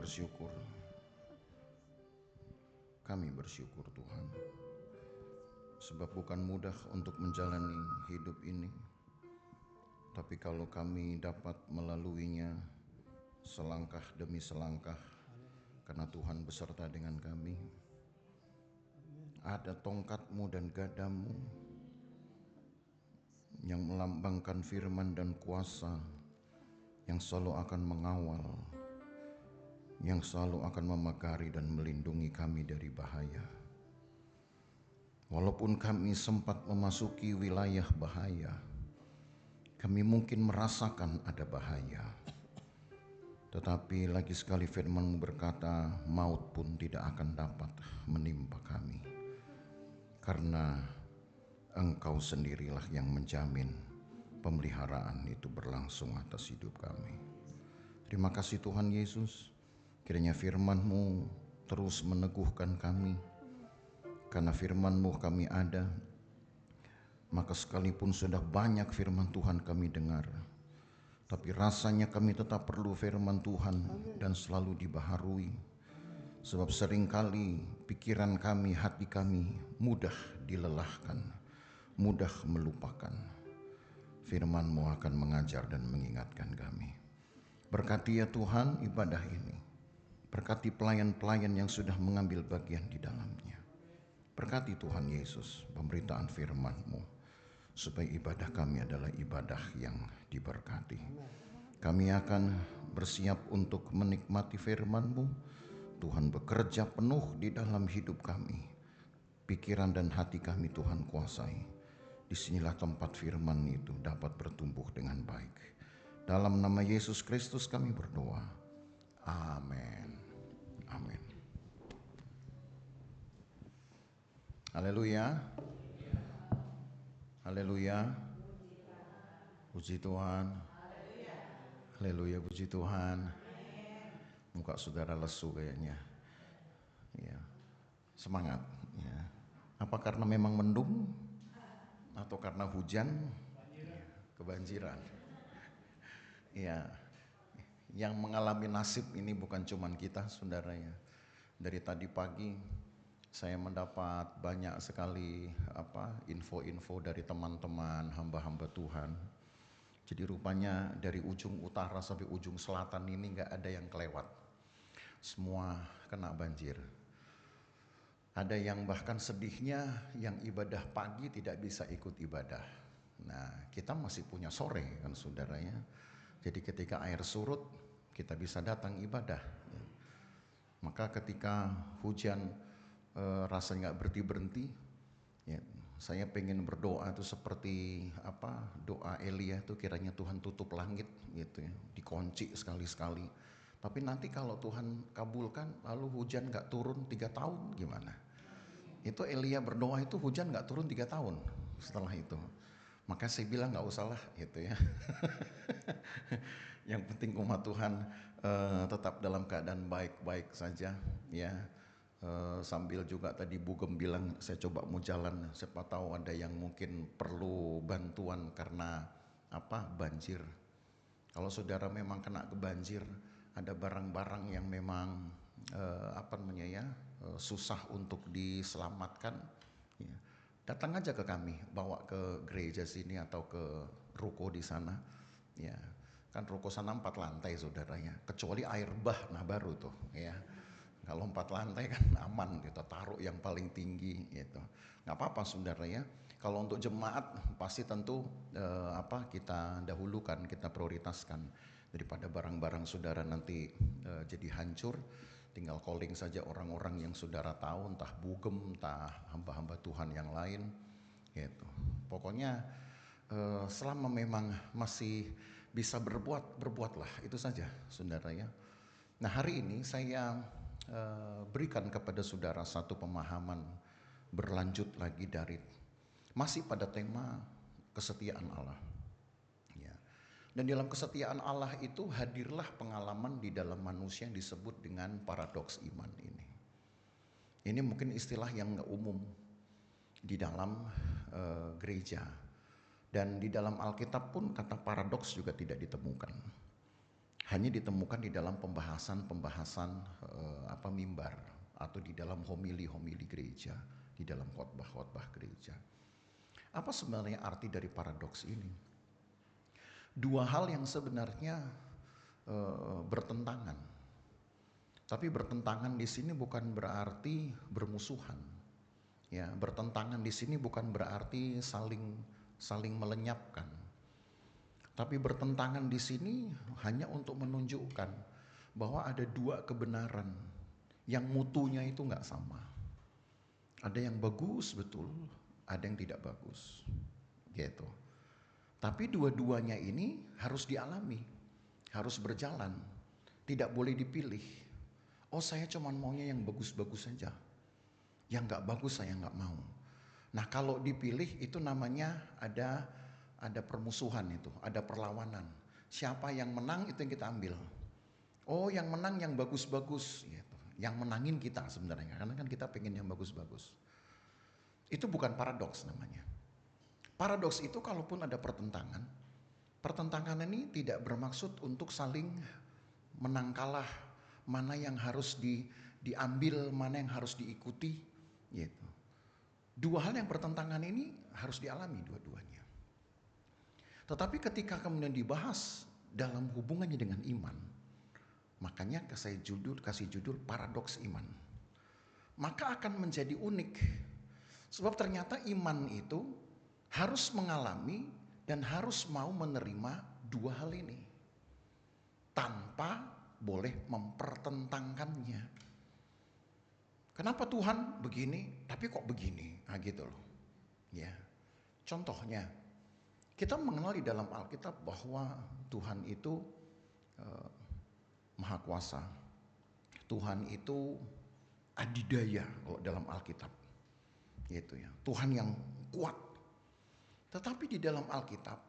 bersyukur. Kami bersyukur Tuhan. Sebab bukan mudah untuk menjalani hidup ini. Tapi kalau kami dapat melaluinya selangkah demi selangkah, karena Tuhan beserta dengan kami. Ada tongkat-Mu dan gadamu yang melambangkan firman dan kuasa, yang selalu akan mengawal, yang selalu akan memagari dan melindungi kami dari bahaya. Walaupun kami sempat memasuki wilayah bahaya, kami mungkin merasakan ada bahaya. Tetapi lagi sekali firman-Mu berkata, maut pun tidak akan dapat menimpa kami. Karena Engkau sendirilah yang menjamin pemeliharaan itu berlangsung atas hidup kami. Terima kasih Tuhan Yesus. Kiranya firman-Mu terus meneguhkan kami. Karena firman-Mu kami ada, maka sekalipun sudah banyak firman Tuhan kami dengar, tapi rasanya kami tetap perlu firman Tuhan dan selalu dibaharui. Sebab seringkali pikiran kami, hati kami mudah dilelahkan, mudah melupakan. Firman-Mu akan mengajar dan mengingatkan kami. Berkati ya Tuhan ibadah ini. Berkati pelayan-pelayan yang sudah mengambil bagian di dalamnya. Berkati Tuhan Yesus pemberitaan firman-Mu, supaya ibadah kami adalah ibadah yang diberkati. Kami akan bersiap untuk menikmati firman-Mu. Tuhan bekerja penuh di dalam hidup kami. Pikiran dan hati kami Tuhan kuasai. Disinilah tempat firman itu dapat bertumbuh dengan baik. Dalam nama Yesus Kristus kami berdoa. Amin. Amin. Haleluya. Haleluya. Puji Tuhan. Haleluya, puji Tuhan. Muka saudara lesu kayaknya. Ya. Semangat ya. Apa karena memang mendung atau karena hujan? Kebanjiran. Ya. Yang mengalami nasib ini bukan cuman kita, saudara ya. Dari tadi pagi saya mendapat banyak sekali info-info dari teman-teman hamba-hamba Tuhan. Jadi rupanya dari ujung utara sampai ujung selatan ini gak ada yang kelewat. Semua kena banjir. Ada yang bahkan sedihnya yang ibadah pagi tidak bisa ikut ibadah. Nah, kita masih punya sore kan saudara ya. Jadi ketika air surut kita bisa datang ibadah. Maka ketika hujan rasanya gak berhenti-berhenti ya, saya pengen berdoa itu seperti doa Elia itu, kiranya Tuhan tutup langit gitu ya, dikunci sekali-sekali. Tapi nanti kalau Tuhan kabulkan lalu hujan gak turun 3 tahun gimana? Itu Elia berdoa itu hujan gak turun 3 tahun setelah itu. Maka saya bilang gak usah lah gitu ya. Yang penting umat Tuhan tetap dalam keadaan baik-baik saja ya. Sambil juga tadi Bugem bilang saya coba mau jalan, siapa tahu ada yang mungkin perlu bantuan karena banjir. Kalau saudara memang kena kebanjir, ada barang-barang yang memang susah untuk diselamatkan ya. Datang aja ke kami, bawa ke gereja sini atau ke ruko di sana ya. Kan ruko sana 4 lantai saudaranya, kecuali air bah, nah baru tuh ya. Kalau 4 lantai kan aman, kita taruh yang paling tinggi gitu. Nggak apa-apa saudara ya. Kalau untuk jemaat pasti tentu kita dahulukan, kita prioritaskan daripada barang-barang saudara nanti jadi hancur. Tinggal calling saja orang-orang yang saudara tahu, entah Bugem, entah hamba-hamba Tuhan yang lain gitu. Pokoknya selama memang masih bisa berbuatlah, itu saja saudara ya. Nah hari ini saya berikan kepada saudara satu pemahaman berlanjut lagi dari masih pada tema kesetiaan Allah ya. Dan dalam kesetiaan Allah itu hadirlah pengalaman di dalam manusia yang disebut dengan paradoks iman ini. Ini mungkin istilah yang umum di dalam gereja, dan di dalam Alkitab pun kata paradoks juga tidak ditemukan. hanya ditemukan di dalam pembahasan-pembahasan mimbar atau di dalam homili-homili gereja, di dalam khotbah-khotbah gereja. Apa sebenarnya arti dari paradoks ini? Dua hal yang sebenarnya bertentangan. Tapi bertentangan di sini bukan berarti bermusuhan. Ya, bertentangan di sini bukan berarti saling melenyapkan. Tapi bertentangan di sini hanya untuk menunjukkan bahwa ada dua kebenaran yang mutunya itu nggak sama. Ada yang bagus betul, ada yang tidak bagus, gitu. Tapi dua-duanya ini harus dialami, harus berjalan, tidak boleh dipilih. Oh, saya cuma maunya yang bagus-bagus saja, yang nggak bagus saya nggak mau. Nah, kalau dipilih itu namanya ada permusuhan itu, ada perlawanan. Siapa yang menang itu yang kita ambil. Oh, yang menang yang bagus-bagus, gitu. Yang menangin kita sebenarnya, karena kan kita pengen yang bagus-bagus. Itu bukan paradoks namanya. Paradoks itu kalaupun ada pertentangan ini tidak bermaksud untuk saling menang kalah, mana yang harus diambil, mana yang harus diikuti, gitu. Dua hal yang bertentangan ini harus dialami dua-duanya. Tetapi ketika kemudian dibahas dalam hubungannya dengan iman, makanya kasih judul paradoks iman. Maka akan menjadi unik. Sebab ternyata iman itu harus mengalami dan harus mau menerima dua hal ini. Tanpa boleh mempertentangkannya. Kenapa Tuhan begini, tapi kok begini? Nah gitu loh. Ya. Contohnya, kita mengenal di dalam Alkitab bahwa Tuhan itu Maha Kuasa. Tuhan itu adidaya kalau dalam Alkitab. Gitu ya. Tuhan yang kuat. Tetapi di dalam Alkitab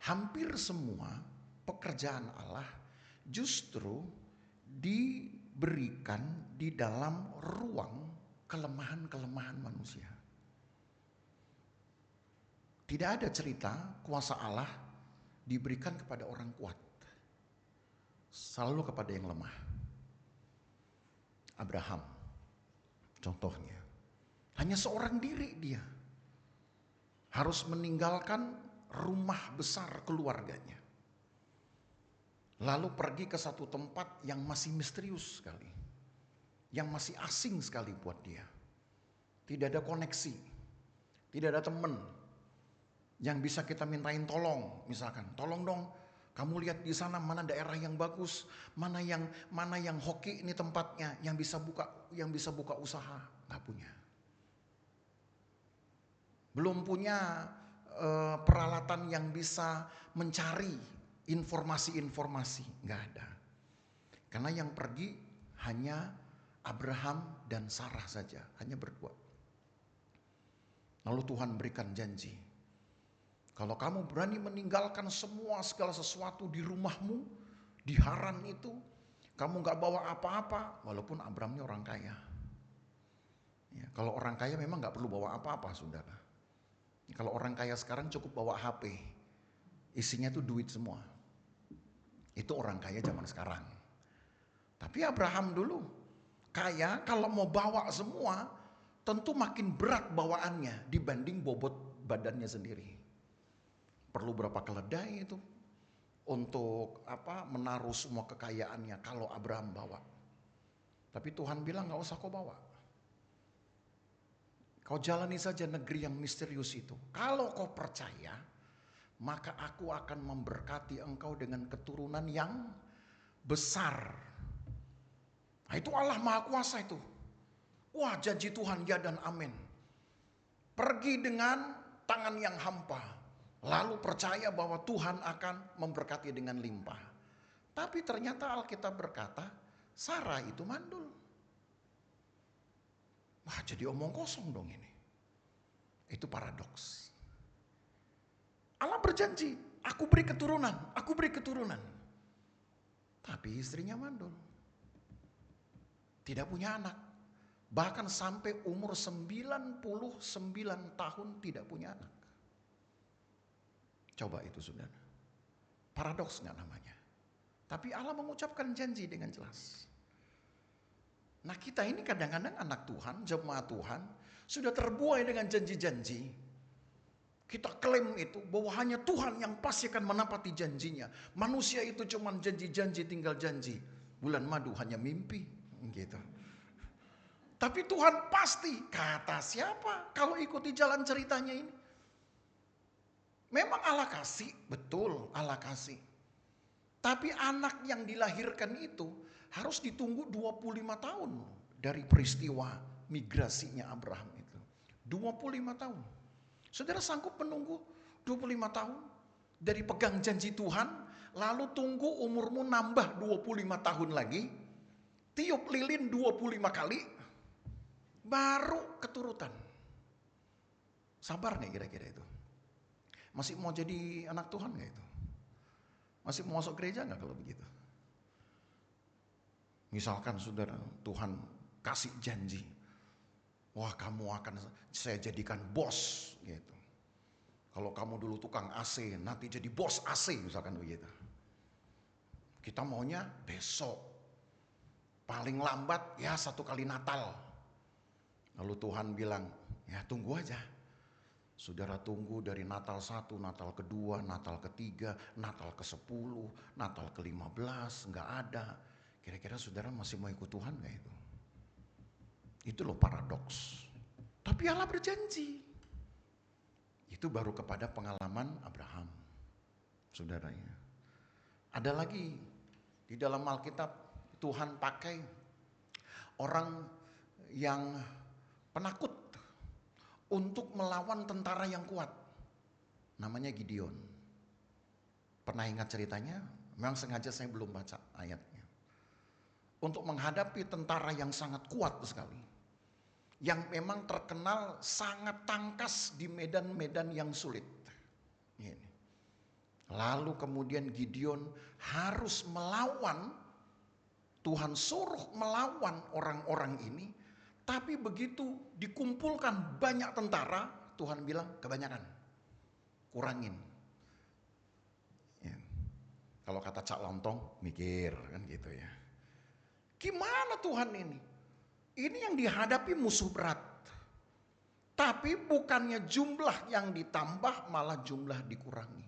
hampir semua pekerjaan Allah justru diberikan di dalam ruang kelemahan-kelemahan manusia. Tidak ada cerita kuasa Allah diberikan kepada orang kuat. Selalu kepada yang lemah. Abraham contohnya. Hanya seorang diri dia. Harus meninggalkan rumah besar keluarganya. Lalu pergi ke satu tempat yang masih misterius sekali. Yang masih asing sekali buat dia. Tidak ada koneksi. Tidak ada teman yang bisa kita mintain tolong. Misalkan, tolong dong kamu lihat di sana mana daerah yang bagus. Mana yang hoki ini tempatnya. Yang bisa buka usaha. Gak punya. Belum punya peralatan yang bisa mencari informasi-informasi, nggak ada. Karena yang pergi hanya Abraham dan Sarah saja, hanya berdua. Lalu Tuhan berikan janji, kalau kamu berani meninggalkan segala sesuatu di rumahmu, di Haran itu, kamu nggak bawa apa-apa, walaupun Abrahamnya orang kaya. Ya, kalau orang kaya memang nggak perlu bawa apa-apa, saudara. Kalau orang kaya sekarang cukup bawa HP, isinya tuh duit semua. Itu orang kaya zaman sekarang. Tapi Abraham dulu kaya, kalau mau bawa semua tentu makin berat bawaannya dibanding bobot badannya sendiri. Perlu berapa keledai itu untuk menaruh semua kekayaannya kalau Abraham bawa. Tapi Tuhan bilang gak usah kau bawa. Kau jalani saja negeri yang misterius itu. Kalau kau percaya, maka aku akan memberkati engkau dengan keturunan yang besar. Nah, itu Allah Maha Kuasa itu. Wah, janji Tuhan ya dan amin. Pergi dengan tangan yang hampa. Lalu percaya bahwa Tuhan akan memberkati dengan limpah. Tapi ternyata Alkitab berkata, Sarah itu mandul. Wah, jadi omong kosong dong ini. Itu paradoks. Allah berjanji, aku beri keturunan, aku beri keturunan. Tapi istrinya mandul. Tidak punya anak. Bahkan sampai umur 99 tahun tidak punya anak. Coba itu saudara. Paradoks gak namanya? Tapi Allah mengucapkan janji dengan jelas. Nah kita ini kadang-kadang anak Tuhan, jemaat Tuhan, sudah terbuai dengan janji-janji. Kita klaim itu bahwa hanya Tuhan yang pasti akan menepati janjinya. Manusia itu cuma janji-janji, tinggal janji. Bulan madu hanya mimpi, gitu. Tapi Tuhan pasti, kata siapa kalau ikuti jalan ceritanya ini? Memang Allah kasih, betul Allah kasih. Tapi anak yang dilahirkan itu harus ditunggu 25 tahun dari peristiwa migrasinya Abraham itu. 25 tahun. Saudara sanggup menunggu 25 tahun dari pegang janji Tuhan, lalu tunggu umurmu nambah 25 tahun lagi, tiup lilin 25 kali, baru keturutan. Sabar nih kira-kira itu? Masih mau jadi anak Tuhan gak itu? Masih mau masuk gereja gak kalau begitu? Misalkan saudara, Tuhan kasih janji, wah kamu akan saya jadikan bos gitu. Kalau kamu dulu tukang AC, nanti jadi bos AC misalkan begitu. Kita maunya besok, paling lambat ya 1 kali Natal. Lalu Tuhan bilang, ya tunggu aja. Saudara tunggu dari Natal 1, Natal kedua, Natal ketiga, Natal ke-10, Natal ke-15, nggak ada. Kira-kira saudara masih mau ikut Tuhan nggak itu? Itu loh paradoks. Tapi Allah berjanji. Itu baru kepada pengalaman Abraham, saudaranya. Ada lagi di dalam Alkitab Tuhan pakai orang yang penakut untuk melawan tentara yang kuat. Namanya Gideon. Pernah ingat ceritanya? Memang sengaja saya belum baca ayatnya. Untuk menghadapi tentara yang sangat kuat sekali. Yang memang terkenal sangat tangkas di medan-medan yang sulit. Ini. Lalu kemudian Gideon harus melawan, Tuhan suruh melawan orang-orang ini. Tapi begitu dikumpulkan banyak tentara, Tuhan bilang kebanyakan, kurangin. Ya. Kalau kata Cak Lontong, mikir kan gitu ya. Gimana Tuhan ini? Ini yang dihadapi musuh berat. Tapi bukannya jumlah yang ditambah, malah jumlah dikurangi.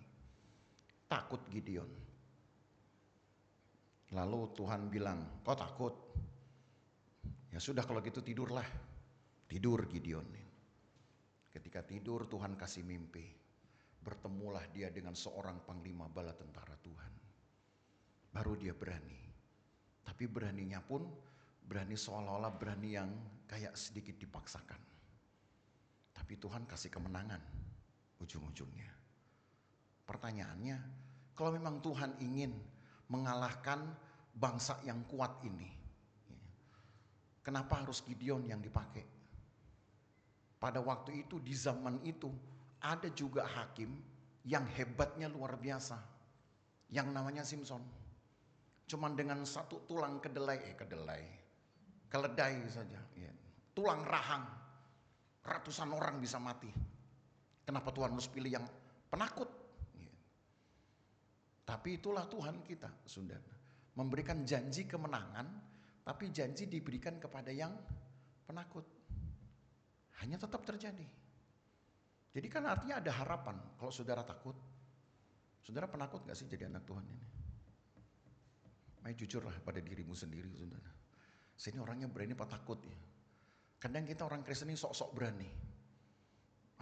Takut Gideon. Lalu Tuhan bilang, kau takut? Ya sudah kalau gitu tidurlah. Tidur Gideon. Ketika tidur Tuhan kasih mimpi. Bertemulah dia dengan seorang panglima bala tentara Tuhan. Baru dia berani. Tapi beraninya pun berani seolah-olah berani yang kayak sedikit dipaksakan. Tapi Tuhan kasih kemenangan ujung-ujungnya. Pertanyaannya, kalau memang Tuhan ingin mengalahkan bangsa yang kuat ini, kenapa harus Gideon yang dipakai? Pada waktu itu, di zaman itu, ada juga hakim yang hebatnya luar biasa. Yang namanya Simpson. Cuman dengan satu tulang keledai saja. Ya. Tulang rahang. Ratusan orang bisa mati. Kenapa Tuhan harus pilih yang penakut? Ya. Tapi itulah Tuhan kita, saudara. Memberikan janji kemenangan, tapi janji diberikan kepada yang penakut. Hanya tetap terjadi. Jadi kan artinya ada harapan. Kalau saudara takut, saudara penakut gak sih jadi anak Tuhan ini? Ayo jujurlah pada dirimu sendiri, saudara. Sini orangnya berani apa takut ya? Kadang kita orang Kristen ini sok-sok berani.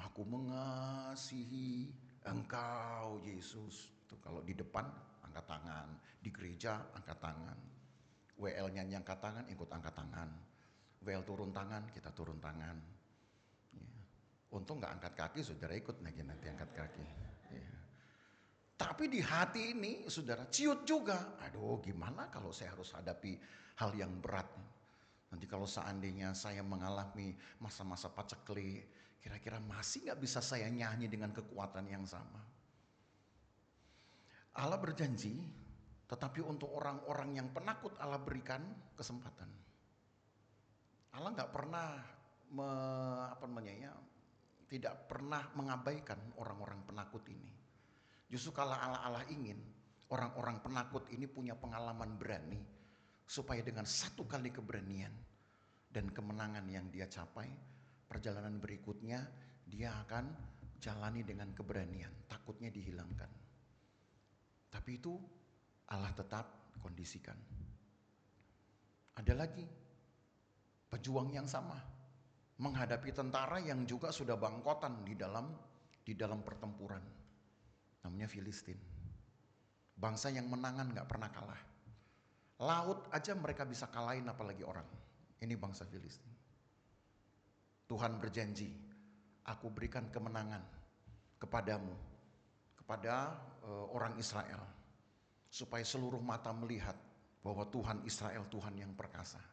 Aku mengasihi Engkau Yesus. Tuh, kalau di depan angkat tangan, di gereja angkat tangan. WL nyanyi angkat tangan, ikut angkat tangan. WL turun tangan, kita turun tangan. Ya. Untung gak angkat kaki, saudara ikut nanti angkat kaki. Ya. Tapi di hati ini saudara ciut juga. Aduh gimana kalau saya harus hadapi hal yang berat. Nanti kalau seandainya saya mengalami masa-masa paceklik, kira-kira masih gak bisa saya nyanyi dengan kekuatan yang sama. Allah berjanji, tetapi untuk orang-orang yang penakut Allah berikan kesempatan. Allah gak pernah tidak pernah mengabaikan orang-orang penakut ini. Justru kalau Allah ingin, Orang-orang penakut ini punya pengalaman berani, supaya dengan satu kali keberanian dan kemenangan yang dia capai, perjalanan berikutnya dia akan jalani dengan keberanian, takutnya dihilangkan. Tapi itu Allah tetap kondisikan. Ada lagi pejuang yang sama, menghadapi tentara yang juga sudah bangkotan di dalam pertempuran. Namanya Filistin. Bangsa yang menangan gak pernah kalah. Laut aja mereka bisa kalahin, apalagi orang. Ini bangsa Filistin. Tuhan berjanji, aku berikan kemenangan kepadamu, kepada orang Israel, supaya seluruh mata melihat bahwa Tuhan Israel Tuhan yang perkasa.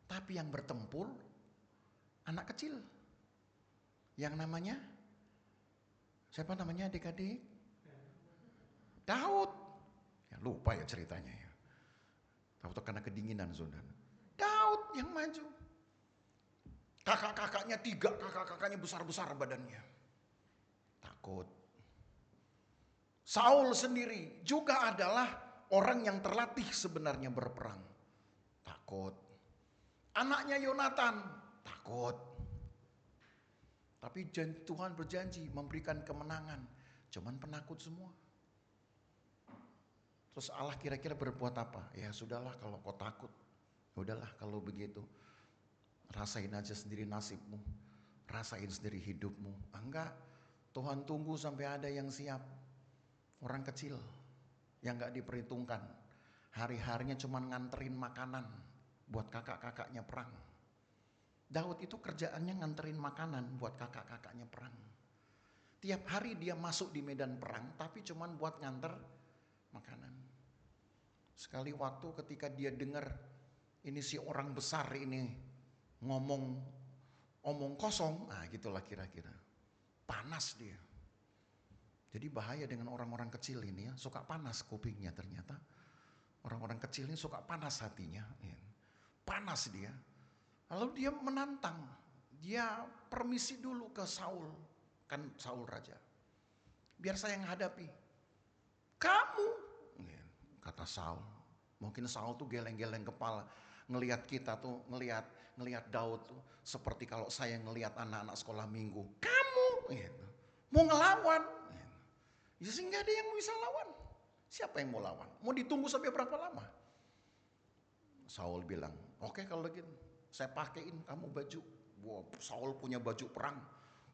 Tapi yang bertempur anak kecil, yang namanya, siapa namanya adik-adik? Daud. Ya, lupa ya ceritanya ya. Tahu karena kedinginan, saudara. Daud yang maju. Kakak-kakaknya 3, kakak-kakaknya besar-besar badannya. Takut. Saul sendiri juga adalah orang yang terlatih sebenarnya berperang. Takut. Anaknya Yonatan takut. Tapi Tuhan berjanji memberikan kemenangan. Cuman penakut semua. Terus Allah kira-kira berbuat apa? Ya sudahlah kalau kau takut. Udahlah kalau begitu. Rasain aja sendiri nasibmu. Rasain sendiri hidupmu. Enggak. Tuhan tunggu sampai ada yang siap. Orang kecil yang gak diperhitungkan. Hari-harinya cuma nganterin makanan buat kakak-kakaknya perang. Daud itu kerjaannya nganterin makanan buat kakak-kakaknya perang. Tiap hari dia masuk di medan perang, tapi cuma buat nganter makanan. Sekali waktu ketika dia dengar ini si orang besar ini ngomong kosong, nah gitulah kira-kira. Panas dia. Jadi bahaya dengan orang-orang kecil ini ya, suka panas kupingnya ternyata. Orang-orang kecil ini suka panas hatinya. Ya. Panas dia. Lalu dia menantang. Dia permisi dulu ke Saul. Kan Saul raja. Biar saya yang hadapi. Kamu, kata Saul. Mungkin Saul tuh geleng-geleng kepala. Ngelihat kita tuh, ngelihat Daud tuh. Seperti kalau saya ngelihat anak-anak sekolah minggu. Kamu, gitu. Mau ngelawan. Ya sih gak ada yang bisa lawan. Siapa yang mau lawan? Mau ditunggu sampai berapa lama? Saul bilang, oke kalau gitu. Saya pakein kamu baju. Wow, Saul punya baju perang.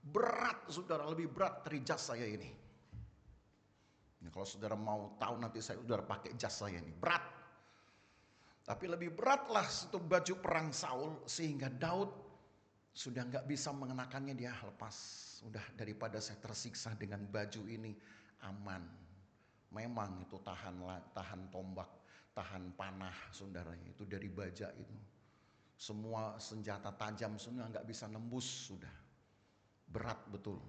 Berat saudara, lebih berat dari jas saya ini. Nah, kalau saudara mau tahu nanti saya saudara pakai jas saya ini. Berat. Tapi lebih beratlah itu baju perang Saul. Sehingga Daud sudah gak bisa mengenakannya, dia lepas. Udah daripada saya tersiksa dengan baju ini, aman. Memang itu tahan tombak, tahan panah saudara. Itu dari baja itu. Semua senjata tajam semua gak bisa nembus sudah. Berat betul.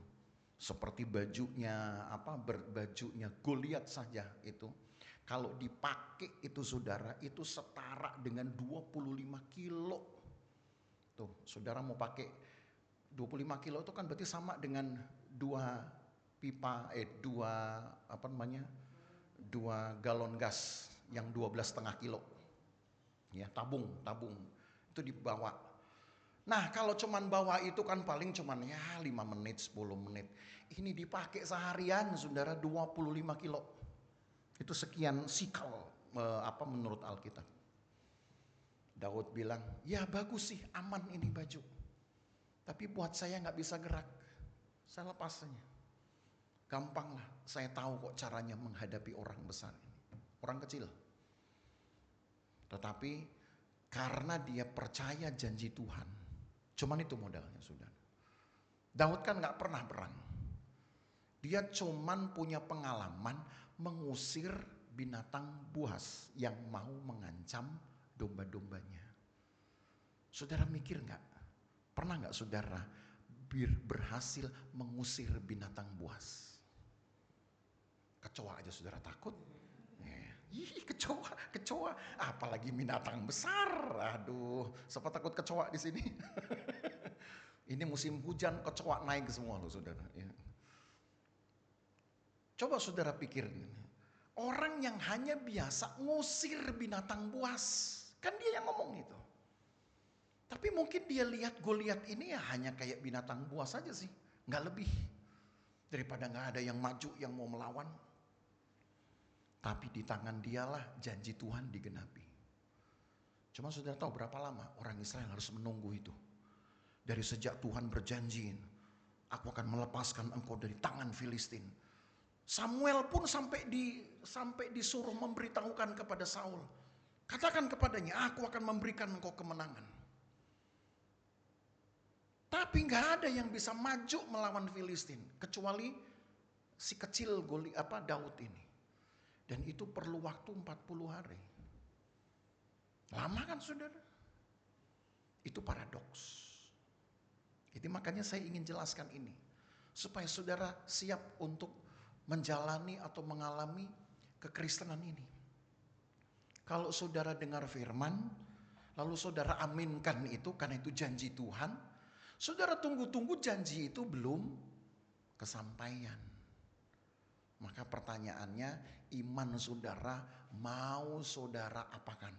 Seperti bajunya bajunya Goliat saja itu. Kalau dipakai itu saudara, itu setara dengan 25 kilo. Tuh, saudara mau pakai 25 kilo itu kan berarti sama dengan 2 galon gas yang 12,5 kilo. Ya, tabung itu dibawa. Nah, kalau cuman bawa itu kan paling cuman ya 5 menit, 10 menit. Ini dipakai seharian saudara 25 kilo. Itu sekian sikal menurut Alkitab. Daud bilang, ya bagus sih, aman ini baju. Tapi buat saya gak bisa gerak. Saya lepas saja. Gampang lah, saya tahu kok caranya menghadapi orang besar ini. Orang kecil. Tetapi karena dia percaya janji Tuhan. Cuman itu modalnya sudah. Daud kan gak pernah perang. Dia cuman punya pengalaman mengusir binatang buas yang mau mengancam domba-dombanya. Saudara mikir gak? Pernah gak saudara berhasil mengusir binatang buas? Kecoa aja saudara takut. Ih, kecoa, apalagi binatang besar. Aduh, siapa takut kecoa di sini? Ini musim hujan, kecoa naik semua loh saudara. Coba saudara pikir, Orang yang hanya biasa ngusir binatang buas. Kan dia yang ngomong itu. Tapi mungkin dia lihat Goliat ini ya hanya kayak binatang buas saja sih. Nggak lebih. Daripada nggak ada yang maju yang mau melawan. Tapi di tangan dialah janji Tuhan digenapi. Cuma saudara tahu berapa lama orang Israel harus menunggu itu. Dari sejak Tuhan berjanji, aku akan melepaskan engkau dari tangan Filistin. Samuel pun sampai disuruh memberitahukan kepada Saul. Katakan kepadanya, aku akan memberikan engkau kemenangan. Tapi nggak ada yang bisa maju melawan Filistin kecuali si kecil Daud ini. Dan itu perlu waktu 40 hari. Lama kan saudara? Itu paradoks. Itu makanya saya ingin jelaskan ini. Supaya saudara siap untuk menjalani atau mengalami kekristenan ini. Kalau saudara dengar firman, lalu saudara aminkan itu karena itu janji Tuhan, saudara tunggu-tunggu janji itu belum kesampaian. Maka pertanyaannya, iman saudara mau saudara apakan?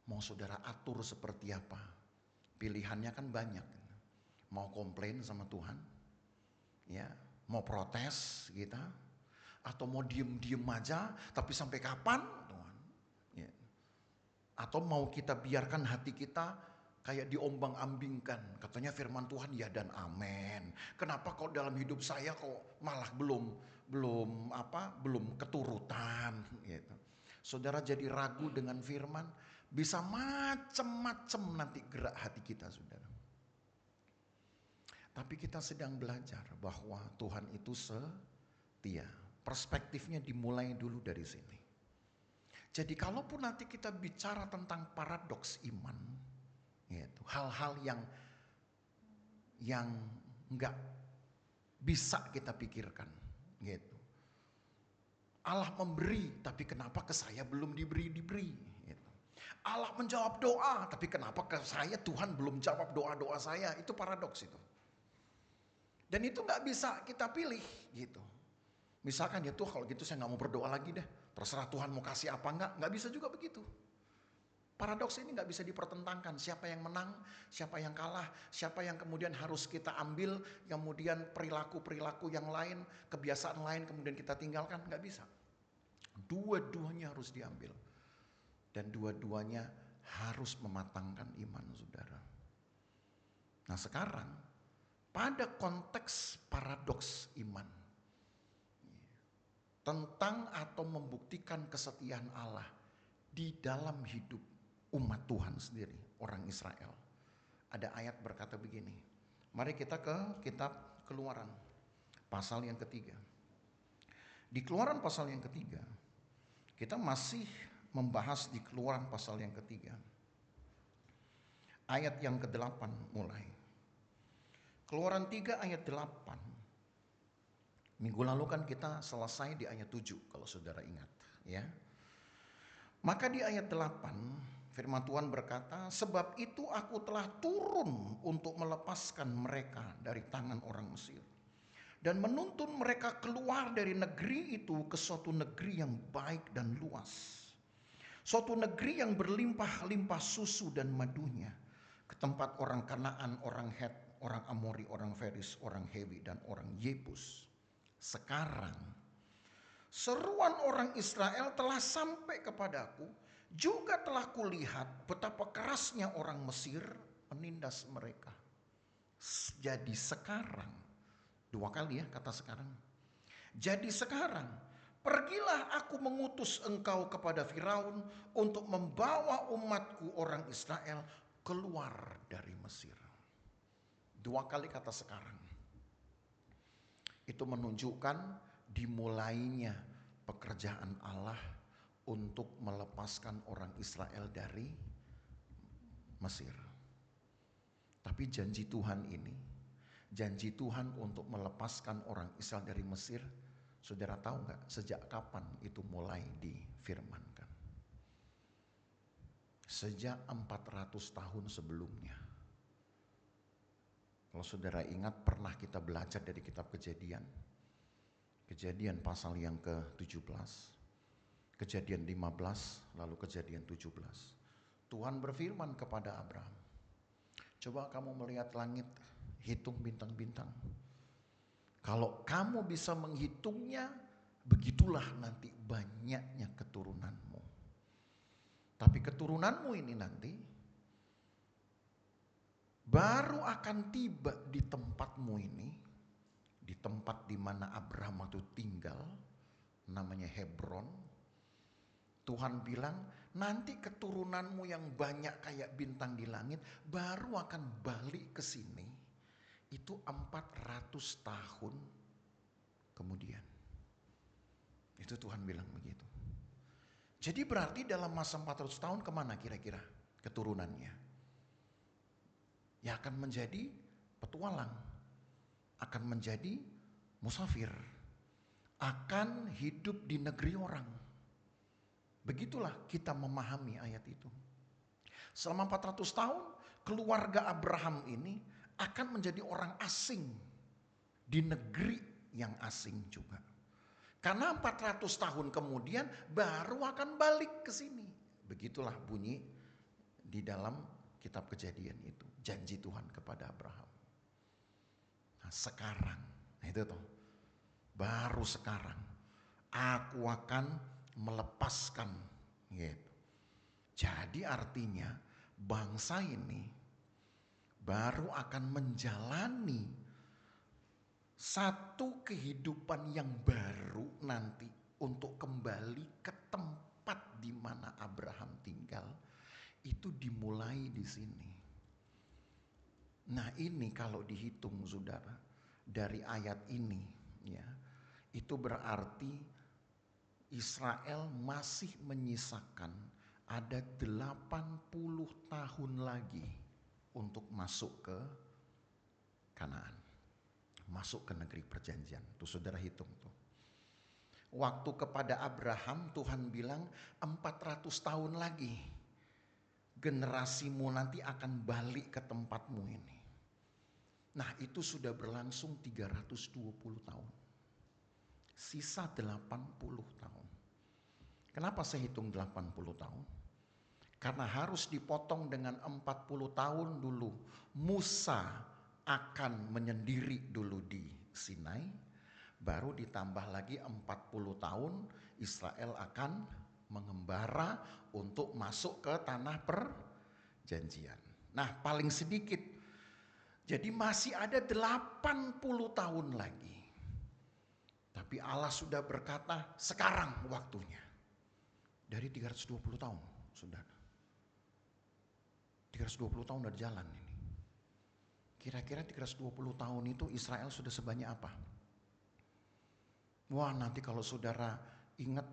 Mau saudara atur seperti apa? Pilihannya kan banyak. Mau komplain sama Tuhan, ya, mau protes kita, atau mau diem aja, tapi sampai kapan Tuhan? Ya. Atau mau kita biarkan hati kita kayak diombang-ambingkan, katanya firman Tuhan ya dan amin. Kenapa kok dalam hidup saya kok malah belum keturutan? Gitu. Saudara jadi ragu dengan firman, bisa macam-macam nanti gerak hati kita, saudara. Tapi kita sedang belajar bahwa Tuhan itu setia. Perspektifnya dimulai dulu dari sini. Jadi kalaupun nanti kita bicara tentang paradoks iman, yaitu hal-hal yang nggak bisa kita pikirkan, gitu. Allah memberi, tapi kenapa ke saya belum diberi? Gitu. Allah menjawab doa, tapi kenapa ke saya Tuhan belum jawab doa-doa saya? Itu paradoks itu. Dan itu nggak bisa kita pilih gitu. Misalkan ya tuh kalau gitu saya nggak mau berdoa lagi deh. Terserah Tuhan mau kasih apa nggak bisa juga begitu. Paradoks ini nggak bisa dipertentangkan. Siapa yang menang, siapa yang kalah, siapa yang kemudian harus kita ambil, kemudian perilaku-perilaku yang lain, kebiasaan lain kemudian kita tinggalkan, nggak bisa. Dua-duanya harus diambil. Dan dua-duanya harus mematangkan iman saudara. Nah sekarang, pada konteks paradoks iman, tentang atau membuktikan kesetiaan Allah di dalam hidup umat Tuhan sendiri, orang Israel. Ada ayat berkata begini, mari kita ke kitab Keluaran, pasal yang ketiga. Di Keluaran pasal yang ketiga, kita masih membahas di Keluaran pasal yang ketiga. Ayat yang ke-8 mulai. Keluaran 3 ayat 8. Minggu lalu kan kita selesai di ayat 7 kalau saudara ingat, ya. Maka di ayat 8 firman Tuhan berkata, sebab itu aku telah turun untuk melepaskan mereka dari tangan orang Mesir dan menuntun mereka keluar dari negeri itu ke suatu negeri yang baik dan luas, suatu negeri yang berlimpah-limpah susu dan madunya, ke tempat orang Kanaan, orang Het, orang Amori, orang Feris, orang Hewi, dan orang Yebus. Sekarang seruan orang Israel telah sampai kepadaku, juga telah kulihat betapa kerasnya orang Mesir menindas mereka. Jadi sekarang, 2 kali ya kata sekarang. Jadi sekarang, pergilah aku mengutus engkau kepada Firaun untuk membawa umatku orang Israel keluar dari Mesir. 2 kali kata sekarang. Itu menunjukkan dimulainya pekerjaan Allah untuk melepaskan orang Israel dari Mesir. Tapi janji Tuhan ini, janji Tuhan untuk melepaskan orang Israel dari Mesir, saudara tahu nggak sejak kapan itu mulai difirmankan? Sejak 400 tahun sebelumnya. Kalau saudara ingat pernah kita belajar dari kitab Kejadian, Kejadian pasal yang ke-17, Kejadian 15, lalu Kejadian 17. Tuhan berfirman kepada Abraham, coba kamu melihat langit, hitung bintang-bintang. Kalau kamu bisa menghitungnya, begitulah nanti banyaknya keturunanmu. Tapi keturunanmu ini nanti baru akan tiba di tempatmu ini, di tempat di mana Abraham itu tinggal, namanya Hebron. Tuhan bilang, nanti keturunanmu yang banyak kayak bintang di langit baru akan balik ke sini. Itu 400 tahun kemudian. Itu Tuhan bilang begitu. Jadi berarti dalam masa 400 tahun kemana kira-kira keturunannya? Ya akan menjadi petualang, akan menjadi musafir, akan hidup di negeri orang. Begitulah kita memahami ayat itu. Selama 400 tahun keluarga Abraham ini akan menjadi orang asing di negeri yang asing juga. Karena 400 tahun kemudian baru akan balik ke sini. Begitulah bunyi di dalam kitab Kejadian itu, janji Tuhan kepada Abraham. Nah, sekarang, itu tuh, baru sekarang aku akan melepaskan gitu. Jadi artinya bangsa ini baru akan menjalani satu kehidupan yang baru nanti untuk kembali ke tempat di mana Abraham tinggal. Itu dimulai di sini. Nah, ini kalau dihitung saudara dari ayat ini ya, itu berarti Israel masih menyisakan ada 80 tahun lagi untuk masuk ke Kanaan. Masuk ke negeri perjanjian. Tuh saudara hitung tuh. Waktu kepada Abraham Tuhan bilang 400 tahun lagi generasimu nanti akan balik ke tempatmu ini. Nah, itu sudah berlangsung 320 tahun. Sisa 80 tahun. Kenapa saya hitung 80 tahun? Karena harus dipotong dengan 40 tahun dulu. Musa akan menyendiri dulu di Sinai. Baru ditambah lagi 40 tahun Israel akan mengembara untuk masuk ke tanah perjanjian. Nah, paling sedikit. Jadi masih ada 80 tahun lagi. Tapi Allah sudah berkata, sekarang waktunya. Dari 320 tahun, saudara. 320 tahun udah jalan ini. Kira-kira 320 tahun itu Israel sudah sebanyak apa? Wah, nanti kalau saudara ingat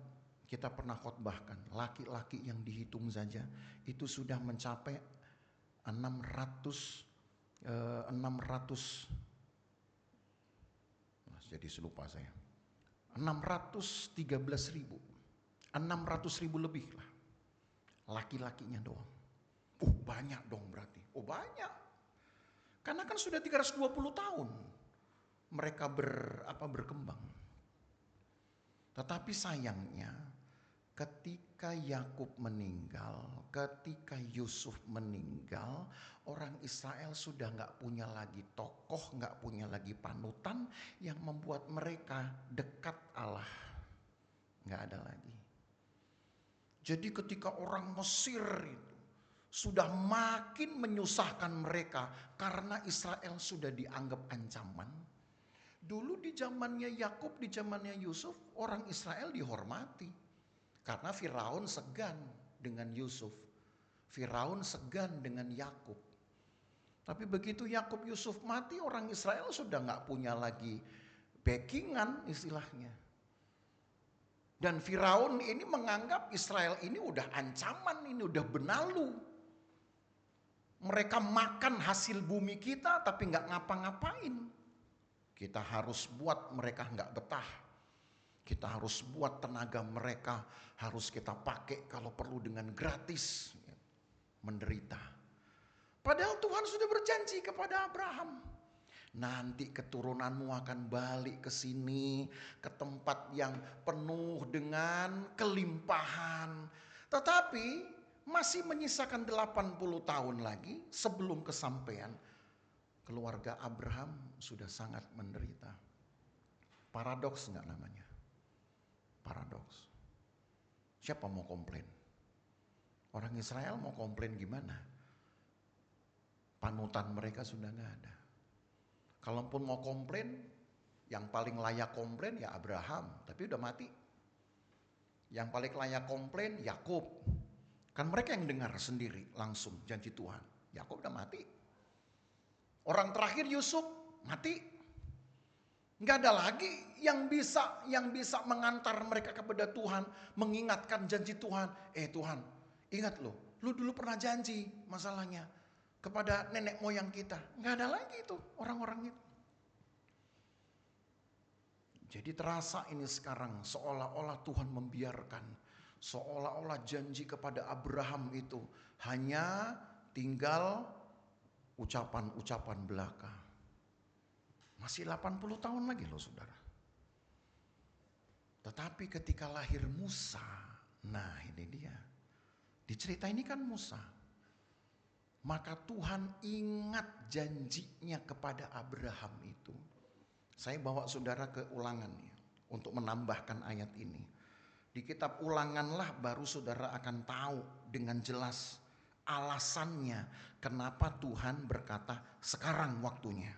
kita pernah khotbahkan, laki-laki yang dihitung saja itu sudah mencapai 600 jadi selupa saya. 613.000. 600.000 lebih lah. Laki-lakinya doang. Banyak dong berarti. Banyak. Karena kan sudah 320 tahun mereka berkembang. Tetapi sayangnya ketika Yakub meninggal, ketika Yusuf meninggal, orang Israel sudah gak punya lagi tokoh, gak punya lagi panutan yang membuat mereka dekat Allah. Gak ada lagi. Jadi ketika orang Mesir itu sudah makin menyusahkan mereka karena Israel sudah dianggap ancaman. Dulu di zamannya Yakub, di zamannya Yusuf, orang Israel dihormati. Karena Firaun segan dengan Yusuf. Firaun segan dengan Yakub. Tapi begitu Yakub Yusuf mati, orang Israel sudah gak punya lagi backingan istilahnya. Dan Firaun ini menganggap Israel ini udah ancaman, ini udah benalu. Mereka makan hasil bumi kita tapi gak ngapa-ngapain. Kita harus buat mereka gak betah. Kita harus buat tenaga mereka harus kita pakai kalau perlu dengan gratis. Menderita. Padahal Tuhan sudah berjanji kepada Abraham. Nanti keturunanmu akan balik ke sini, ke tempat yang penuh dengan kelimpahan. Tetapi masih menyisakan 80 tahun lagi sebelum kesampaian. Keluarga Abraham sudah sangat menderita. Paradoks enggak namanya? Paradoks. Siapa mau komplain? Orang Israel mau komplain gimana? Panutan mereka sudah enggak ada. Kalaupun mau komplain, yang paling layak komplain ya Abraham, tapi udah mati. Yang paling layak komplain Yakub. Kan mereka yang dengar sendiri langsung janji Tuhan. Yakub udah mati. Orang terakhir Yusuf mati. Nggak ada lagi yang bisa mengantar mereka kepada Tuhan, mengingatkan janji Tuhan. Tuhan, ingat loh, lu dulu pernah janji masalahnya kepada nenek moyang kita. Nggak ada lagi itu orang-orang itu. Jadi terasa ini sekarang seolah-olah Tuhan membiarkan, seolah-olah janji kepada Abraham itu hanya tinggal ucapan-ucapan belaka. Masih 80 tahun lagi loh saudara. Tetapi ketika lahir Musa, nah ini dia. Di cerita ini kan Musa. Maka Tuhan ingat janjinya kepada Abraham itu. Saya bawa saudara ke Ulangan ya, untuk menambahkan ayat ini. Di kitab Ulanganlah baru saudara akan tahu dengan jelas alasannya kenapa Tuhan berkata sekarang waktunya.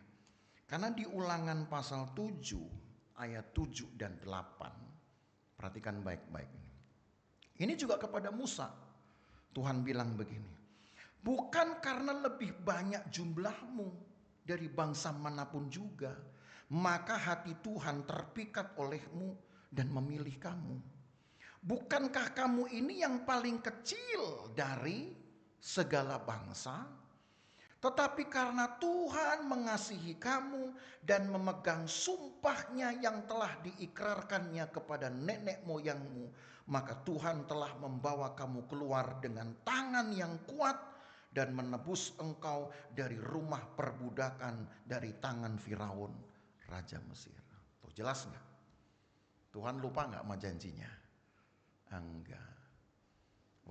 Karena di Ulangan pasal 7 ayat 7 dan 8. Perhatikan baik-baik ini. Ini juga kepada Musa. Tuhan bilang begini. Bukan karena lebih banyak jumlahmu dari bangsa manapun juga, maka hati Tuhan terpikat olehmu dan memilih kamu. Bukankah kamu ini yang paling kecil dari segala bangsa? Tetapi karena Tuhan mengasihi kamu dan memegang sumpahnya yang telah diikrarkannya kepada nenek moyangmu, maka Tuhan telah membawa kamu keluar dengan tangan yang kuat dan menebus engkau dari rumah perbudakan, dari tangan Firaun, Raja Mesir. Tuh jelas nggak? Tuhan lupa nggak sama janjinya? Enggak.